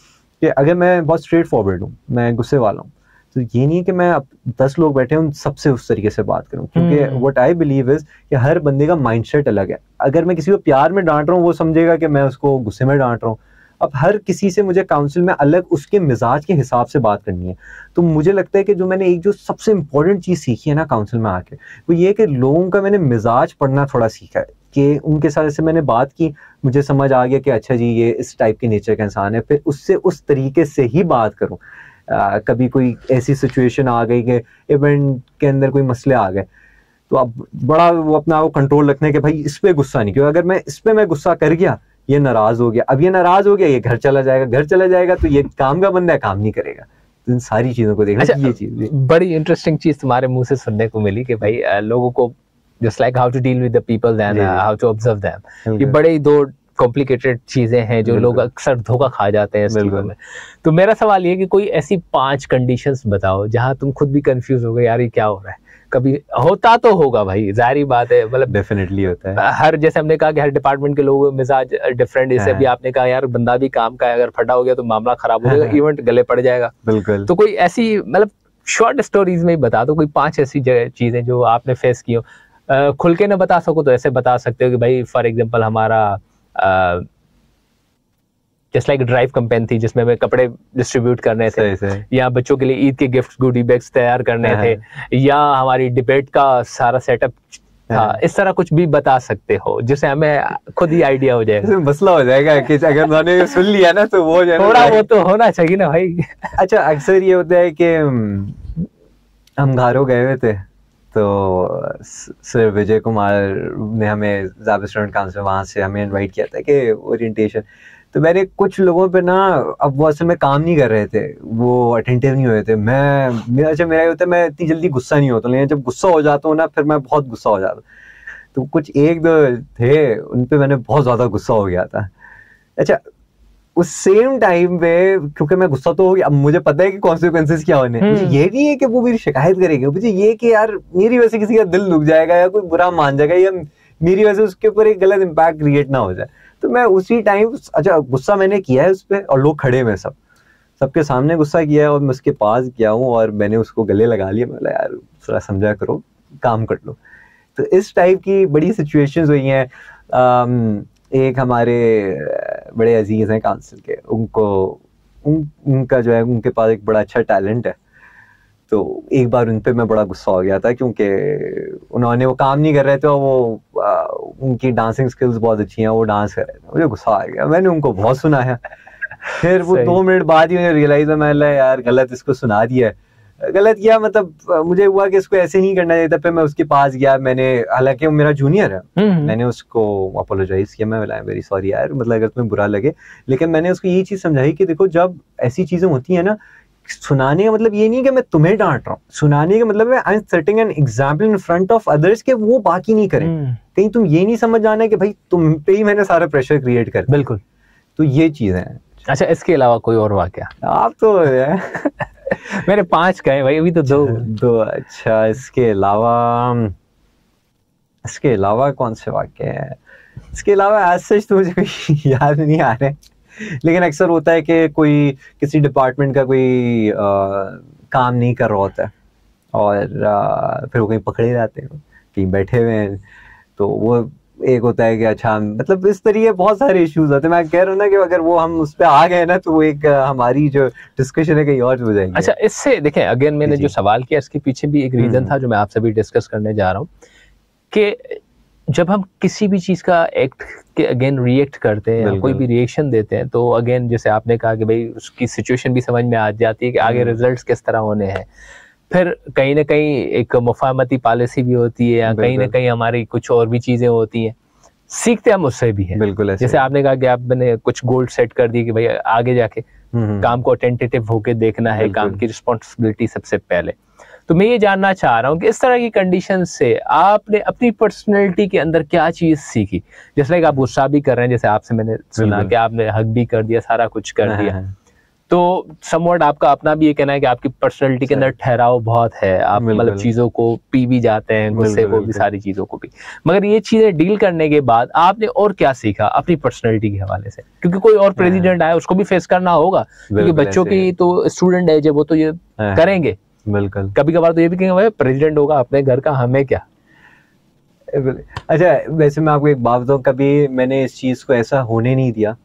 कि अगर मैं बहुत स्ट्रेट फॉरवर्ड हूँ, मैं गुस्से वाला हूँ, तो ये नहीं है कि मैं अब 10 लोग बैठे हैं उन सबसे उस तरीके से बात करूं, क्योंकि व्हाट आई बिलीव इज कि हर बंदे का माइंडसेट अलग है। अगर मैं किसी को प्यार में डांट रहा हूँ वो समझेगा कि मैं उसको गुस्से में डांट रहा हूँ। अब हर किसी से मुझे काउंसिल में अलग उसके मिजाज के हिसाब से बात करनी है। तो मुझे लगता है कि जो मैंने एक जो सबसे इंपॉर्टेंट चीज़ सीखी है ना काउंसिल में आके, वो ये कि लोगों का मैंने मिजाज पढ़ना थोड़ा सीखा है कि उनके साथ जैसे मैंने बात की, मुझे समझ आ गया कि अच्छा जी ये इस टाइप के नेचर का इंसान है, फिर उससे उस तरीके से ही बात करूँ। कभी कोई ऐसी सिचुएशन आ गई कि इवेंट के अंदर कोई मसले आ गए, तो अब बड़ा वो अपना वो कंट्रोल रखने के भाई इस पे गुस्सा नहीं, क्योंकि अगर मैं इस पे मैं गुस्सा कर गया, ये नाराज हो गया, अब ये नाराज हो गया, ये घर चला जाएगा तो ये काम का बंदा है, काम नहीं करेगा। तो इन सारी चीजों को देखना। अच्छा, ये चीज बड़ी इंटरेस्टिंग चीज तुम्हारे मुंह से सुनने को मिली कि भाई लोगों को just like how to deal with the people and how to observe them, ये बड़े ही दो कॉम्प्लिकेटेड चीजें हैं जो लोग अक्सर धोखा खा जाते हैं इस चीजों में। तो मेरा सवाल ये कि कोई ऐसी 5 कंडीशंस बताओ जहां तुम खुद भी कंफ्यूज हो गए, यार ये क्या हो रहा है। कभी होता तो होगा भाई, जाहिर बात है, मतलब डेफिनेटली होता है। हर जैसे हमने कहा कि हर डिपार्टमेंट के लोगों मिजाज डिफरेंट, जैसे अभी आपने कहा यार बंदा भी काम का है, अगर फटा हो गया तो मामला खराब हो जाएगा, इवेंट गले पड़ जाएगा। बिल्कुल। तो कोई ऐसी मतलब शॉर्ट स्टोरीज में ही बता दो कोई 5 ऐसी चीजें जो आपने फेस की हो। खुल के ना बता सको तो ऐसे बता सकते हो कि भाई फॉर एग्जांपल हमारा जस्ट लाइक ड्राइव कैंपेन थी जिसमें हमें कपड़े डिस्ट्रीब्यूट करने थे, या बच्चों के लिए ईद के गिफ्ट गुडी बैग्स तैयार करने थे, या हमारी डिबेट का सारा सेटअप था। इस तरह कुछ भी बता सकते हो जिससे हमें खुद ही आइडिया हो जाएगा। मसला हो जाएगा कि अगर उन्होंने सुन लिया ना तो वो थोड़ा वो तो होना चाहिए ना भाई। अच्छा, अक्सर ये होता है कि हम घारो गए हुए थे, तो सर विजय कुमार ने हमें ज़ाबित स्टूडेंट काउंसिल वहाँ से हमें इनवाइट किया था कि ओरिएंटेशन। तो मैंने कुछ लोगों पे ना, अब वो असल में काम नहीं कर रहे थे, वो अटेंटिव नहीं हुए थे। मेरा ये होता है मैं इतनी जल्दी गुस्सा नहीं होता, लेकिन जब गुस्सा हो जाता हूँ ना फिर मैं बहुत गुस्सा हो जाता। तो कुछ एक दो थे उन पे मैंने बहुत ज़्यादा गुस्सा हो गया था। अच्छा, उस सेम टाइम पे क्योंकि मैं गुस्सा तो हो गया, अब मुझे पता है कि कॉन्सिक्वेंसेस क्या होने। मुझे ये नहीं है कि वो मेरी शिकायत करेगा, मुझे ये कि यार मेरी वजह से किसी का दिल दुख जाएगा या कोई बुरा मान जाएगा या मेरी वजह से उसके ऊपर एक गलत इम्पैक्ट क्रिएट ना हो जाए। तो मैं उसी टाइम, अच्छा गुस्सा मैंने किया है उस पर, और लोग खड़े में सबके सामने गुस्सा किया है, और मैं उसके पास गया हूँ और मैंने उसको गले लगा लिया। मैं बोला यार थोड़ा समझा करो, काम कर लो। तो इस टाइप की बड़ी सिचुएशंस हुई हैं। एक हमारे बड़े अजीज हैं काउंसिल के, उनका जो है उनके पास एक बड़ा अच्छा टैलेंट है। तो एक बार उन पे मैं बड़ा गुस्सा हो गया था क्योंकि उन्होंने वो काम नहीं कर रहे थे, और वो उनकी डांसिंग स्किल्स बहुत अच्छी हैं, वो डांस कर रहे थे। मुझे गुस्सा आ गया, मैंने उनको बहुत सुना है। फिर वो 2 मिनट बाद ही मुझे रियलाइज है, मैं यार गलत इसको सुना दिया है। गलत किया मतलब मुझे हुआ कि इसको ऐसे नहीं करना चाहिए था। फिर मैं उसके पास गया, मैंने, हालांकि वो मेरा जूनियर है, मैंने उसको अपोलोजाइज किया, मैं बोला वेरी सॉरी यार, मतलब अगर तुम्हें बुरा लगे। लेकिन मैंने उसको ये चीज समझाई कि देखो जब ऐसी चीजें होती है ना, सुनाने का मतलब ये नहीं कि मैं तुम्हें डांट रहा हूँ, सुनाने का मतलब है I am setting an example in front of others के वो बाकी नहीं करें। कहीं तुम ये नहीं समझ जाना है कि भाई तुम पे ही मैंने सारा प्रेशर क्रिएट कर। बिल्कुल, तो ये चीज है। अच्छा, इसके अलावा कोई और वाकया? आप तो मेरे 5 कहे भाई, अभी तो 2। अच्छा, इसके अलावा कौन से वाक्य है? इसके अलावा एज सच तो मुझे कोई याद नहीं आ रहे, लेकिन अक्सर होता है कि कोई किसी डिपार्टमेंट का कोई काम नहीं कर रहा होता है, और फिर वो कहीं पकड़े जाते हैं, कहीं बैठे हुए हैं, तो वो एक होता है कि अच्छा, मतलब इस तरीके बहुत सारे इश्यूज होते हैं। मैं कह रहा हूँ ना कि अगर वो हम उस पर आ गए ना तो वो एक हमारी जो डिस्कशन है कहीं और हो जाएगी। अच्छा, इससे देखें अगेन मैंने जो सवाल किया इसके पीछे भी एक रीजन था जो मैं आपसे भी डिस्कस करने जा रहा हूँ कि जब हम किसी भी चीज का एक्ट के अगेन रिएक्ट करते हैं या कोई भी रिएक्शन देते हैं, तो अगेन जैसे आपने कहा कि भाई उसकी सिचुएशन भी समझ में आ जाती है कि आगे रिजल्ट्स किस तरह होने हैं। फिर कहीं ना कहीं एक मुफाहमती पॉलिसी भी होती है, या कहीं ना कहीं हमारी कुछ और भी चीजें होती हैं, सीखते हम उससे भी हैं। बिल्कुल, जैसे आपने कहा कि आपने कुछ गोल सेट कर दी कि भाई आगे जाके काम को अटेंटिव होके देखना है, काम की रिस्पॉन्सिबिलिटी सबसे पहले। तो मैं ये जानना चाह रहा हूँ कि इस तरह की कंडीशन से आपने अपनी पर्सनैलिटी के अंदर क्या चीज सीखी? जैसे लाइक आप गुस्सा भी कर रहे हैं, जैसे आपसे मैंने सुना कि आपने हक भी कर दिया, सारा कुछ कर दिया, तो समवट आपका अपना भी ये कहना है कि आपकी पर्सनैलिटी के अंदर ठहराव बहुत है, आप मतलब चीजों को पी भी जाते हैं, गुस्से को भी, सारी चीजों को भी। मगर ये चीजें डील करने के बाद आपने और क्या सीखा अपनी पर्सनैलिटी के हवाले से? क्योंकि कोई और प्रेसिडेंट आया उसको भी फेस करना होगा, क्योंकि बच्चों की तो स्टूडेंट है जब वो तो ये करेंगे, बिल्कुल कभी कभार तो ये भी कहेंगे भाई प्रेसिडेंट होगा अपने घर का, हमें क्या। अच्छा, वैसे मैं आपको एक बात बताऊं, कभी मैंने इस चीज़ को ऐसा होने नहीं दिया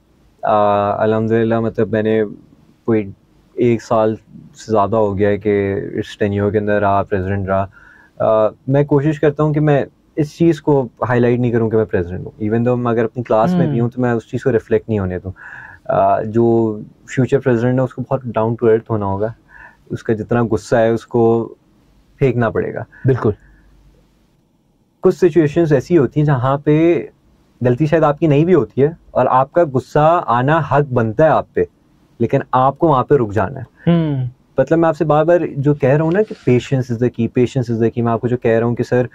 अल्हम्दुलिल्लाह। मतलब मैंने कोई 1 साल से ज़्यादा हो गया है कि इस टेन्योर के अंदर रहा, प्रेसिडेंट रहा। मैं कोशिश करता हूँ कि मैं इस चीज़ को हाईलाइट नहीं करूँ कि मैं प्रेसिडेंट हूँ, इवन दो मैं अगर अपनी क्लास में भी हूँ तो मैं उस चीज़ को रिफ्लेक्ट नहीं होने दूँ। जो फ्यूचर प्रेसिडेंट है उसको बहुत डाउन टू अर्थ होना होगा, उसका जितना गुस्सा है उसको फेंकना पड़ेगा। बिल्कुल। कुछ सिचुएशंस ऐसी होती हैं जहाँ पे गलती शायद आपकी नहीं भी होती है और आपका गुस्सा आना हक बनता है आप पे, लेकिन आपको वहाँ पे रुक जाना है। मतलब मैं आपसे बार बार जो कह रहा हूँ ना कि patience is the key, patience is the key, मैं आपको जो कह रहा हूँ कि सर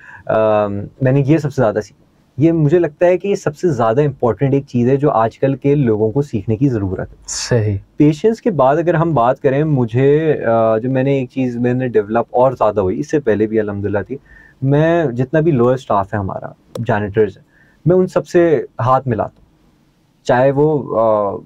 मैंने ये सबसे ज़्यादा सीखा। ये मुझे लगता है कि ये सबसे ज़्यादा इंपॉर्टेंट एक चीज़ है जो आजकल के लोगों को सीखने की ज़रूरत है। सही। पेशेंस के बाद अगर हम बात करें, मुझे जो मैंने एक चीज़ मैंने डेवलप और ज़्यादा हुई, इससे पहले भी अल्हम्दुलिल्लाह थी, मैं जितना भी लोअर स्टाफ है हमारा, जैनिटर्स है, मैं उन सबसे हाथ मिलाता हूँ। चाहे वो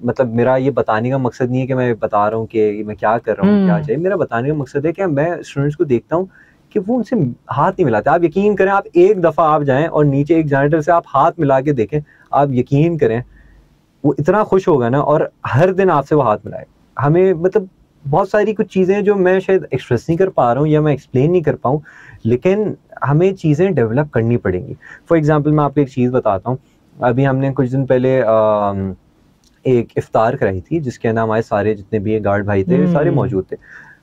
मतलब मेरा ये बताने का मकसद नहीं है कि मैं बता रहा हूँ कि मैं क्या कर रहा हूँ, क्या चाहिए। मेरा बताने का मकसद है कि मैं स्टूडेंट्स को देखता हूँ कि वो उनसे हाथ नहीं मिलाते। आप यकीन करें, आप एक दफ़ा आप जाएं और नीचे एक जैनिटर से आप हाथ मिला के देखें, आप यकीन करें वो इतना खुश होगा ना, और हर दिन आपसे वो हाथ मिलाए। हमें मतलब बहुत सारी कुछ चीज़ें जो मैं शायद एक्सप्रेस नहीं कर पा रहा हूँ या मैं एक्सप्लेन नहीं कर पाऊँ, लेकिन हमें चीज़ें डेवलप करनी पड़ेंगी। फॉर एग्जांपल मैं आपको एक चीज़ बताता हूँ। अभी हमने कुछ दिन पहले एक इफ्तार कराई थी जिसके अंदर हमारे सारे जितने भी गार्ड भाई थे सारे मौजूद थे।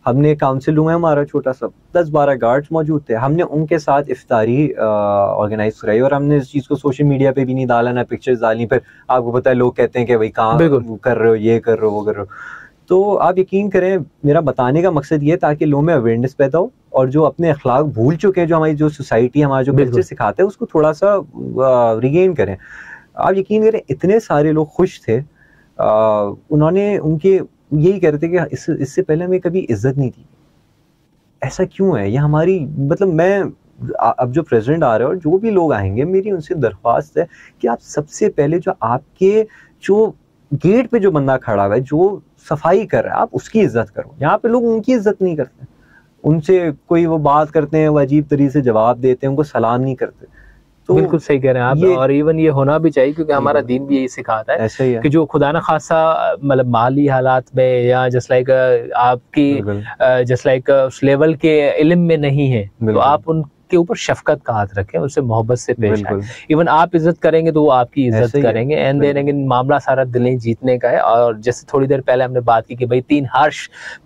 हमने काउंसिल रूम है हमारा छोटा सा, 10-12 गार्ड्स मौजूद थे। हमने उनके साथ इफ्तारी ऑर्गेनाइज कराई और हमने इस चीज़ को सोशल मीडिया पे भी नहीं डाला, ना पिक्चर्स डाली। फिर आपको पता है लोग कहते हैं कि भाई कहाँ कर रहे हो, ये कर रहे हो, वो कर रहे हो। तो आप यकीन करें, मेरा बताने का मकसद ये ताकि लोगों में अवेयरनेस पैदा हो और जो अपने अखलाक भूल चुके हैं, जो हमारी जो सोसाइटी हमारा जो कल्चर सिखाते हैं, उसको थोड़ा सा रिगेन करें। आप यकीन करें इतने सारे लोग खुश थे, उन्होंने उनके यही कह रहे थे कि इससे पहले हमें कभी इज्जत नहीं थी। ऐसा क्यों है? ये हमारी मतलब मैं अब जो प्रेसिडेंट आ रहे हैं और जो भी लोग आएंगे, मेरी उनसे दरख्वास्त है कि आप सबसे पहले जो आपके जो गेट पे जो बंदा खड़ा हुआ है, जो सफाई कर रहा है, आप उसकी इज्जत करो। यहाँ पे लोग उनकी इज्जत नहीं करते, उनसे कोई वो बात करते हैं, वो अजीब तरीके से जवाब देते हैं, उनको सलाम नहीं करते। तो बिल्कुल सही कह रहे हैं आप, और इवन ये होना भी चाहिए क्योंकि हमारा दीन भी यही सिखाता है कि जो खुदा ना खासा मतलब माली हालात में या जस्ट लाइक आपकी जस्ट लाइक उस लेवल के इल्म में नहीं है, तो आप उनके ऊपर शफकत का हाथ रखें, उससे मोहब्बत से पेश आए। इवन आप इज्जत करेंगे तो वो आपकी इज्जत करेंगे। एंड देन अगेन मामला सारा दिलें जीतने का है। और जैसे थोड़ी देर पहले हमने बात की कि भाई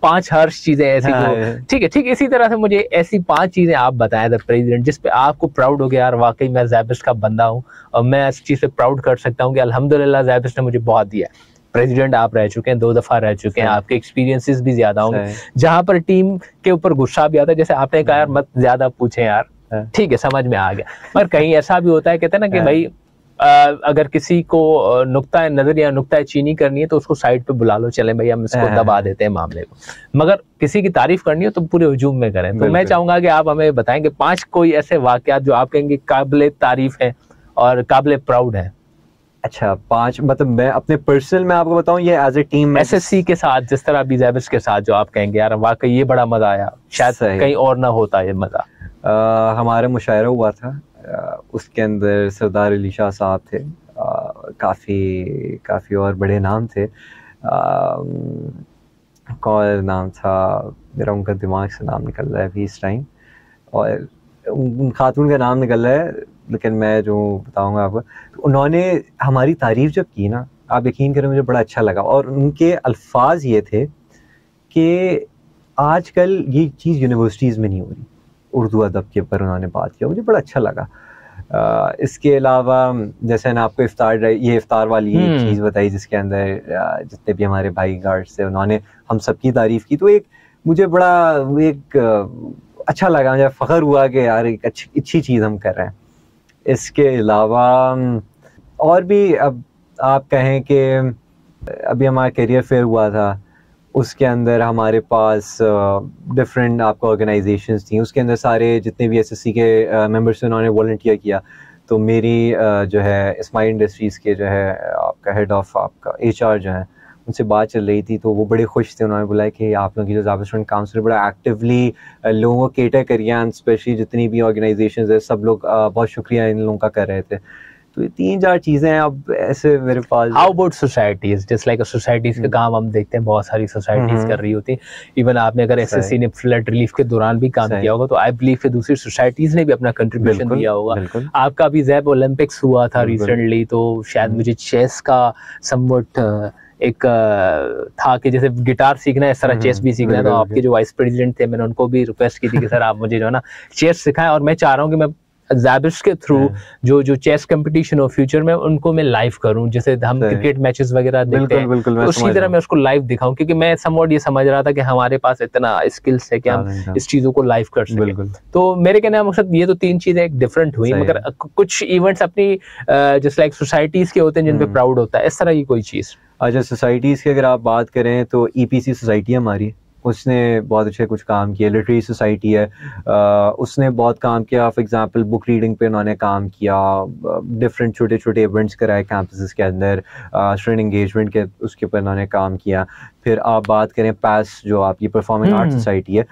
5 हर्ष चीजें ऐसी, तो ठीक है, ठीक इसी तरह से मुझे ऐसी 5 चीजें आप बताएं द प्रेसिडेंट जिस पे आपको प्राउड हो गया यार वाकई मैं ज़ैबिस्ट का बंदा हूँ और मैं इस चीज से प्राउड कर सकता हूँ कि अल्हम्दुलिल्लाह ज़ैबिस्ट ने मुझे बहुत दिया। प्रेसिडेंट आप रह चुके हैं, 2 दफा रह चुके हैं, आपके एक्सपीरियंसेस भी ज्यादा होंगे, जहां पर टीम के ऊपर गुस्सा भी आता है। जैसे आपने कहा यार मत ज्यादा पूछे यार, ठीक है समझ में आ गया। पर कहीं ऐसा भी होता है, कहते हैं ना कि भाई अगर किसी को नुक्ता नजर या नुक्ता चीनी करनी है तो उसको साइड पे बुला लो, चले भाई हम इसको दबा देते हैं मामले को। मगर किसी की तारीफ करनी हो तो पूरे हुजूम में करें। तो मैं चाहूंगा कि आप हमें बताएंगे 5 कोई ऐसे वाकयात जो आप कहेंगे काबिले तारीफ है और काबिले प्राउड है। अच्छा, 5 मतलब मैं अपने पर्सनल में आपको बताऊं, ये एज ए टीम एसएससी के साथ जिस तरह अभी ज़ैबिस्ट के साथ जो आप कहेंगे यार वाकई ये बड़ा मजा आया, शायद कहीं और ना होता ये मजा। हमारा मुशायरा हुआ था, उसके अंदर सरदार अली शाह साहब थे, काफ़ी और बड़े नाम थे। कौन नाम था मेरा, उनका दिमाग से नाम निकल रहा है अभी इस टाइम, और उन खातून का नाम निकल रहा है, लेकिन मैं जो बताऊंगा आपको। तो उन्होंने हमारी तारीफ़ जब की ना, आप यकीन करें मुझे बड़ा अच्छा लगा। और उनके अल्फाज ये थे कि आजकल ये चीज़ यूनिवर्सिटीज़ में नहीं हो रही, उर्दू अदब के ऊपर उन्होंने बात किया, मुझे बड़ा अच्छा लगा। इसके अलावा जैसे ना आपको इफ्तार वाली चीज़ बताई जिसके अंदर जितने भी हमारे भाई गार्ड्स थे उन्होंने हम सबकी तारीफ़ की, तो एक मुझे बड़ा अच्छा लगा, मुझे फ़ख्र हुआ कि यार एक अच्छी चीज़ हम कर रहे हैं। इसके अलावा और भी अब आप कहें कि अभी हमारा करियर फेयर हुआ था, उसके अंदर हमारे पास डिफरेंट आपका ऑर्गेनाइजेशंस थी, उसके अंदर सारे जितने भी एसएससी के मेंबर्स उन्होंने वॉलंटियर किया। तो मेरी जो है स्माइल इंडस्ट्रीज़ के जो है आपका हेड ऑफ आपका एचआर जो है, उनसे बात चल रही थी, तो वो बड़े खुश थे। उन्होंने बोला कि आप लोगों की जो ज़ाबिता स्टूडेंट काउंसिल बड़ा एक्टिवली लोगों को केटर करिए, एंड स्पेशली जितनी भी ऑर्गेनाइजेशंस है सब लोग बहुत शुक्रिया इन लोगों का कर रहे थे। तो ये 3-4 चीज़ें हैं अब ऐसे मेरे पास। How about societies, just like societies का काम हम देखते हैं बहुत सारी सोसाइटीज कर रही होती हैं। इवन आपने अगर एसएससी ने फ्लड रिलीफ के दौरान भी काम किया होगा तो आई बिलीव कि दूसरी सोसाइटीज ने भी अपना कंट्रीब्यूशन दिया होगा। आपका भी जैब ओलंपिक्स हुआ था रिसेंटली, तो शायद मुझे चेस का समवट एक था कि जैसे गिटार सीखना है इस तरह चेस भी सीखना है। तो आपके जो वाइस प्रेसिडेंट थे, मैंने उनको भी रिक्वेस्ट की थी कि सर आप मुझे जो है ना चेस सिखाएं, और मैं चाह रहा हूँ कि मैं ज़ाबिश के थ्रू जो चेस कंपटीशन हो फ्यूचर में उनको मैं लाइव करूं, जैसे हम क्रिकेट मैचेस वगैरह देखते हैं तो उसी तरह मैं उसको लाइव दिखाऊं, क्योंकि मैं समवट ये समझ रहा था कि हमारे पास इतना स्किल्स है कि हम इस चीजों को लाइव कर सकें। तो मेरे कहने का मकसद ये तो 3 चीजें एक डिफरेंट हुई, मगर कुछ इवेंट्स अपनी जस्ट लाइक सोसाइटीज के होते हैं जिन पे प्राउड होता है, इस तरह की कोई चीज। अच्छा, सोसाइटीज़ की अगर आप बात करें तो ईपीसी सोसाइटी हमारी, उसने बहुत अच्छे कुछ काम किया। लिटरेरी सोसाइटी है, उसने बहुत काम किया। फॉर एग्जांपल बुक रीडिंग पे उन्होंने काम किया, डिफरेंट छोटे छोटे इवेंट्स कराए कैंपसेस के अंदर, स्टूडेंट एंगेजमेंट के उसके ऊपर उन्होंने काम किया। फिर आप बात करें पैस, जो आपकी परफॉर्मिंग आर्ट सोसाइटी है,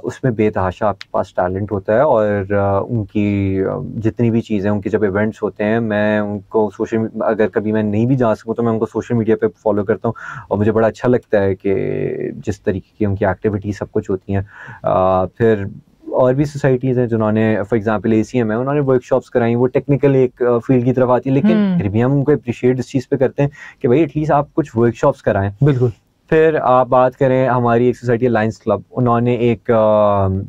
उसमें बेतहाशा आपके पास टैलेंट होता है, और उनकी जितनी भी चीज़ें, उनके जब इवेंट्स होते हैं, मैं उनको सोशल, अगर कभी मैं नहीं भी जा सकूँ तो मैं उनको सोशल मीडिया पे फॉलो करता हूँ, और मुझे बड़ा अच्छा लगता है कि जिस तरीके की उनकी एक्टिविटी सब कुछ होती हैं। फिर और भी सोसाइटीज़ हैं जिन्होंने, फॉर एग्जांपल एसीएम है, उन्होंने वर्कशॉप्स कराई। वो टेक्निकल एक फील्ड की तरफ आती है, लेकिन फिर भी हम उनको अप्रिशिएट इस चीज़ पे करते हैं कि भाई एटलीस्ट आप कुछ वर्कशॉप्स कराएं। बिल्कुल। फिर आप बात करें हमारी एक सोसाइटी लायंस क्लब, उन्होंने एक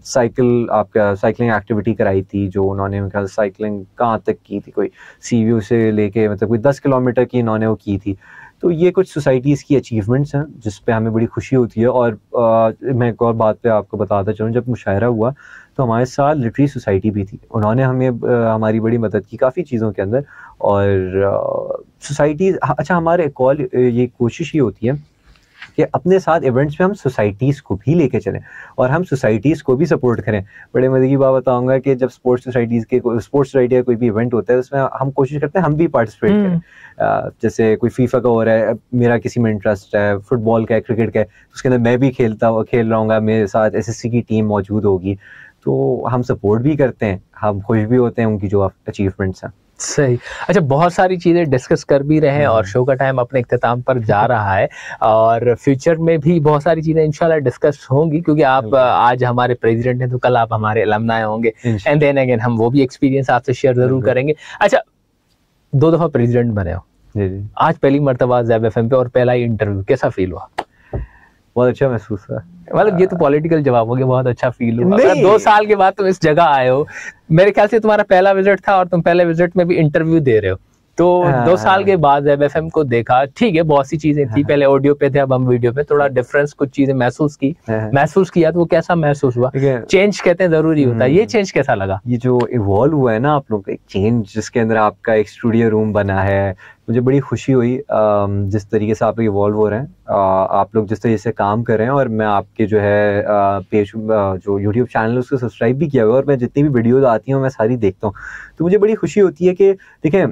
साइकिलिंग एक्टिविटी कराई थी, जो उन्होंने मेरे ख्याल साइकिलिंग कहाँ तक की थी, कोई सीव्यू से लेके मतलब कोई 10 किलोमीटर की इन्होंने वो की थी। तो ये कुछ सोसाइटीज़ की अचीवमेंट्स हैं जिस पे हमें बड़ी खुशी होती है। और मैं एक और बात पे आपको बताता चलूँ, जब मुशायरा हुआ तो हमारे साथ लिटरेरी सोसाइटी भी थी, उन्होंने हमें हमारी बड़ी मदद की काफ़ी चीज़ों के अंदर। और सोसाइटीज़, अच्छा हमारे ये कोशिश ही होती है कि अपने साथ इवेंट्स में हम सोसाइटीज़ को भी लेके चलें और हम सोसाइटीज़ को भी सपोर्ट करें। बड़े मज़े की बात बताऊंगा कि जब स्पोर्ट्स सोसाइटी का कोई भी इवेंट होता है, उसमें हम कोशिश करते हैं हम भी पार्टिसिपेट करें। जैसे कोई फीफा का हो रहा है, मेरा किसी में इंटरेस्ट है, फुटबॉल का है, क्रिकेट का है, उसके अंदर मैं भी खेल रहा हूँ, मेरे साथ एसएससी की टीम मौजूद होगी, तो हम सपोर्ट भी करते हैं, हम खुश भी होते हैं उनकी जो अचीवमेंट्स हैं। सही। अच्छा, बहुत सारी चीज़ें डिस्कस कर भी रहे हैं और शो का टाइम अपने इख्तिताम पर जा रहा है, और फ्यूचर में भी बहुत सारी चीज़ें इंशाल्लाह डिस्कस होंगी, क्योंकि आप आज हमारे प्रेसिडेंट हैं तो कल आप हमारे अलमनाई होंगे, एंड देन अगेन हम वो भी एक्सपीरियंस आपसे शेयर ज़रूर करेंगे। अच्छा, 2 दफ़ा प्रेसिडेंट बने हो, आज पहली मर्तबा ज़ैब एफएम पे और पहला ही इंटरव्यू, कैसा फील हुआ? बहुत अच्छा महसूस हुआ। मतलब ये तो पॉलिटिकल जवाब हो गया, बहुत अच्छा फील हुआ। 2 साल के बाद तुम इस जगह आए हो, मेरे ख्याल से तुम्हारा पहला विजिट था और तुम पहले विजिट में भी इंटरव्यू दे रहे हो, तो 2 साल के बाद ज़ैब एफएम को देखा, ठीक है बहुत सी चीजें थी, पहले ऑडियो पे थे अब हम वीडियो पे, थोड़ा डिफरेंस कुछ चीजें महसूस किया, तो वो कैसा महसूस हुआ? चेंज कहते हैं जरूरी होता है, ये चेंज कैसा लगा? ये जो इवॉल्व हुआ है ना आप लोग का, एक चेंज जिसके अंदर आपका एक स्टूडियो रूम बना है, मुझे बड़ी खुशी हुई जिस तरीके से आप लोग इवॉल्व हो रहे हैं, आप लोग जिस तरीके से काम कर रहे हैं। और मैं आपके जो है पेज जो यूट्यूब चैनल है उसको सब्सक्राइब भी किया हुआ है, और मैं जितनी भी वीडियोज आती हूँ मैं सारी देखता हूँ, तो मुझे बड़ी खुशी होती है कि देखें,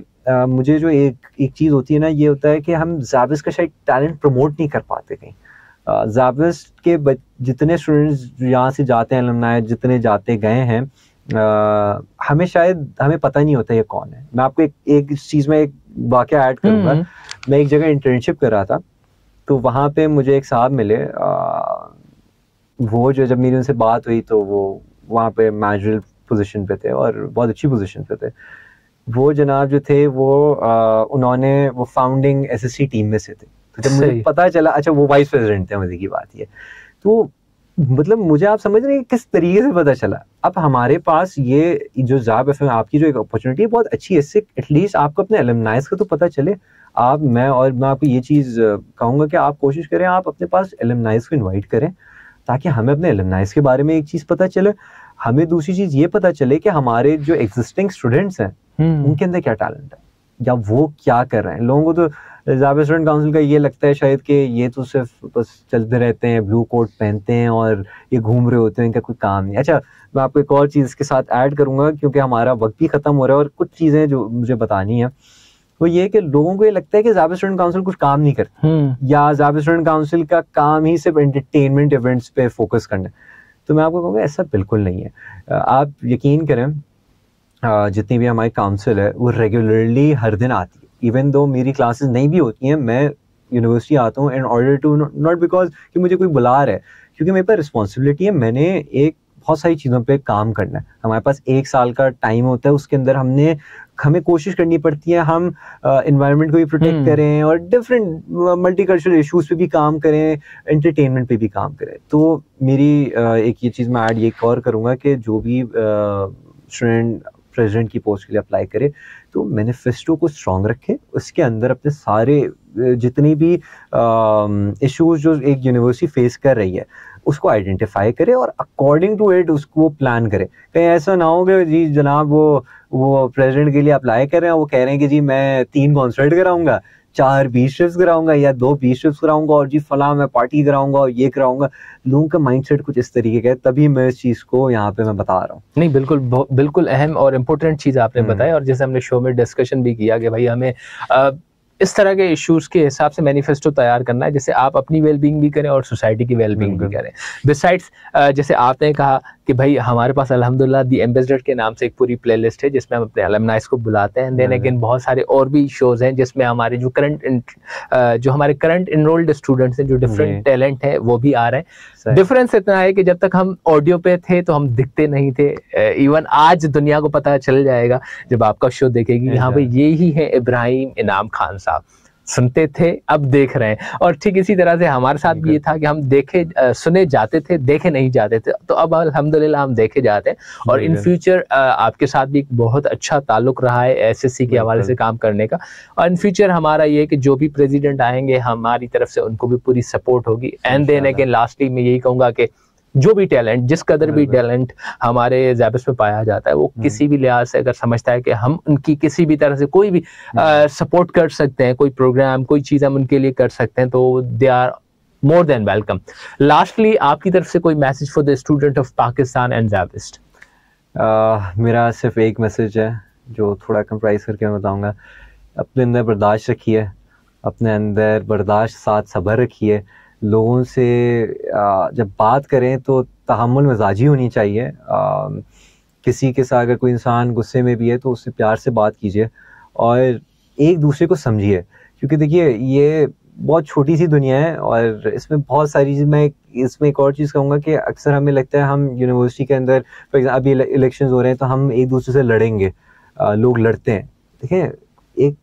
मुझे जो एक चीज़ होती है ना, ये होता है कि हम ज़ाबिस का शायद टैलेंट प्रमोट नहीं कर पाते कहीं। ज़ाबिस के जितने स्टूडेंट्स यहाँ से जाते हैं, अलमनाई जितने जाते गए हैं, हमें पता नहीं होता ये कौन है। मैं आपको एक चीज़ में एक वाक़या ऐड करूँगा। मैं एक जगह इंटर्नशिप कर रहा था, तो वहाँ पे मुझे एक साहब मिले, वो जो जब मेरी उनसे बात हुई तो वो वहाँ पे मैनेजरल पोजीशन पे थे और बहुत अच्छी पोजीशन पे थे। वो जनाब जो थे उन्होंने वो फाउंडिंग एसएससी टीम में से थे। तो जब मुझे पता चला, अच्छा वो वाइस प्रेसिडेंट थे, मजे की बात ये, तो मतलब मुझे आप समझ रहे हैं किस तरीके से पता चला। अब हमारे पास ये जो ज़ैब एफएम आपकी जो एक अपॉर्चुनिटी है बहुत अच्छी है, इससे एटलीस्ट आपको अपने एलुमनाइज का तो पता चले। मैं आपको ये चीज़ कहूँगा कि आप कोशिश करें, आप अपने पास एलुमनाइज को इन्वाइट करें, ताकि हमें अपने एलुमनाइज के बारे में एक चीज़ पता चले, हमें दूसरी चीज़ ये पता चले कि हमारे जो एग्जिस्टिंग स्टूडेंट्स हैं उनके अंदर क्या टैलेंट है। या वो क्या कर रहे हैं। लोगों को तो ज़ाविया स्टूडेंट काउंसिल का ये लगता है शायद कि ये तो सिर्फ बस चलते रहते हैं, ब्लू कोट पहनते हैं और ये घूम रहे होते हैं, इनका कोई काम नहीं। अच्छा, मैं आपको एक और चीज़ इसके साथ ऐड करूँगा क्योंकि हमारा वक्त भी ख़त्म हो रहा है और कुछ चीज़ें जो मुझे बतानी है वो ये कि लोगों को ये लगता है कि ज़ाविया स्टूडेंट काउंसिल कुछ काम नहीं करती या ज़ाविया स्टूडेंट काउंसिल का काम ही सिर्फ एंटरटेनमेंट इवेंट्स पे फोकस करना है। तो मैं आपको कहूँगा ऐसा बिल्कुल नहीं है। आप यकीन करें, जितनी भी हमारी काउंसिल है वो रेगुलरली हर दिन आती है। इवन दो मेरी क्लासेस नहीं भी होती हैं, मैं यूनिवर्सिटी आता हूँ in order to, not because कि मुझे कोई बुला रहा है, क्योंकि मेरे पास रिस्पॉन्सिबिलिटी है। मैंने एक बहुत सारी चीज़ों पे काम करना है। हमारे पास 1 साल का टाइम होता है, उसके अंदर हमें कोशिश करनी पड़ती है हम एनवायरनमेंट को भी प्रोटेक्ट करें और डिफरेंट मल्टीकल्चरल इश्यूज पे भी काम करें, एंटरटेनमेंट पे भी काम करें। तो मेरी एक ये चीज़ मैं ऐड ये और करूँगा कि जो भी स्टूडेंट प्रेसिडेंट की पोस्ट के लिए अप्लाई करे तो मैनिफेस्टो को स्ट्रॉन्ग रखे, उसके अंदर अपने सारे जितनी भी इश्यूज जो एक यूनिवर्सिटी फेस कर रही है उसको आइडेंटिफाई करे और अकॉर्डिंग टू इट उसको प्लान करे। कहीं ऐसा ना हो कि जी जनाब वो प्रेसिडेंट के लिए अप्लाई कर रहे हैं, वो कह रहे हैं कि जी मैं 3 कॉन्सर्ट कराऊंगा, 4 बीच ट्रिप्स कराऊंगा या 2 बीच ट्रिप्स कराऊंगा और जी फला मैं पार्टी कराऊंगा और ये कराऊंगा। लोगों का माइंडसेट कुछ इस तरीके का है, तभी मैं इस चीज़ को यहाँ पे मैं बता रहा हूँ। नहीं, बिल्कुल अहम और इम्पोर्टेंट चीज़ आपने बताई, और जैसे हमने शो में डिस्कशन भी किया कि भाई हमें इस तरह के इश्यूज के हिसाब से मैनिफेस्टो तैयार करना है जिससे आप अपनी वेलबींग भी करें और सोसाइटी की वेलबींग भी करें। बिसाइड्स जैसे आपने कहा कि भाई हमारे पास अल्हम्दुलिल्लाह दी एम्बेसडर के नाम से एक पूरी प्लेलिस्ट है जिसमें हम अपने अलमनाइज को बुलाते हैं। देन अगेन बहुत सारे और भी शोज हैं जिसमें हमारे जो हमारे करंट इनरोल्ड स्टूडेंट्स हैं, जो डिफरेंट टैलेंट है वो भी आ रहे हैं। डिफरेंस इतना है कि जब तक हम ऑडियो पे थे तो हम दिखते नहीं थे। इवन आज दुनिया को पता चल जाएगा जब आपका शो देखेगी कि हाँ भाई ये ही है इब्राहिम इनाम खान साहब। सुनते थे, अब देख रहे हैं। और ठीक इसी तरह से हमारे साथ भी ये था कि हम सुने जाते थे, देखे नहीं जाते थे। तो अब अल्हम्दुलिल्लाह हम देखे जाते हैं और इन फ्यूचर आपके साथ भी एक बहुत अच्छा ताल्लुक रहा है एसएससी के हवाले से काम करने का। और इन फ्यूचर हमारा ये है कि जो भी प्रेसिडेंट आएंगे हमारी तरफ से उनको भी पूरी सपोर्ट होगी। एंड देन अगेन लास्टली मैं यही कहूँगा कि जो भी टैलेंट, जिस कदर भी टैलेंट हमारे ज़ैबिस में पाया जाता है, वो किसी भी लिहाज से अगर समझता है कि हम उनकी किसी भी तरह से कोई भी सपोर्ट कर सकते हैं, कोई प्रोग्राम, कोई चीज़ हम उनके लिए कर सकते हैं, तो they are more than welcome. Lastly आपकी तरफ से कोई message for the student of Pakistan and Zabist? मेरा सिर्फ एक मैसेज है जो थोड़ा कंप्राइज करके मैं बताऊँगा। अपने अंदर बर्दाश्त रखिए, अपने अंदर बर्दाश्त साथ सब्र रखिए। लोगों से जब बात करें तो तहम्मुल मिजाजी होनी चाहिए। किसी के साथ अगर कोई इंसान गुस्से में भी है तो उससे प्यार से बात कीजिए और एक दूसरे को समझिए, क्योंकि देखिए ये बहुत छोटी सी दुनिया है और इसमें बहुत सारी चीज़। मैं इसमें एक और चीज़ कहूँगा कि अक्सर हमें लगता है हम यूनिवर्सिटी के अंदर फॉर एग्जाम्पल अभी इलेक्शंस हो रहे हैं तो हम एक दूसरे से लड़ेंगे, लोग लड़ते हैं। देखिए एक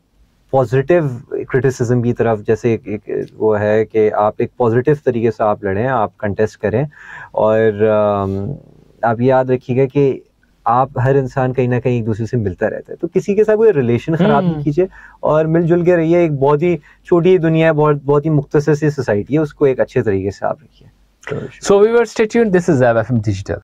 पॉजिटिव क्रिटिसिज्म की तरफ, जैसे एक वो है कि आप एक पॉजिटिव तरीके से आप लड़ें, आप कंटेस्ट करें और आप याद रखिएगा कि आप हर इंसान कहीं ना कहीं एक दूसरे से मिलता रहता है, तो किसी के साथ कोई रिलेशन खराब नहीं कीजिए और मिलजुल के रहिए। एक बहुत ही छोटी दुनिया है, बहुत ही मुख्तसर सी सोसाइटी है, उसको एक अच्छे तरीके से आप रखिए। So we were stay tuned. This is ZAB FM Digital.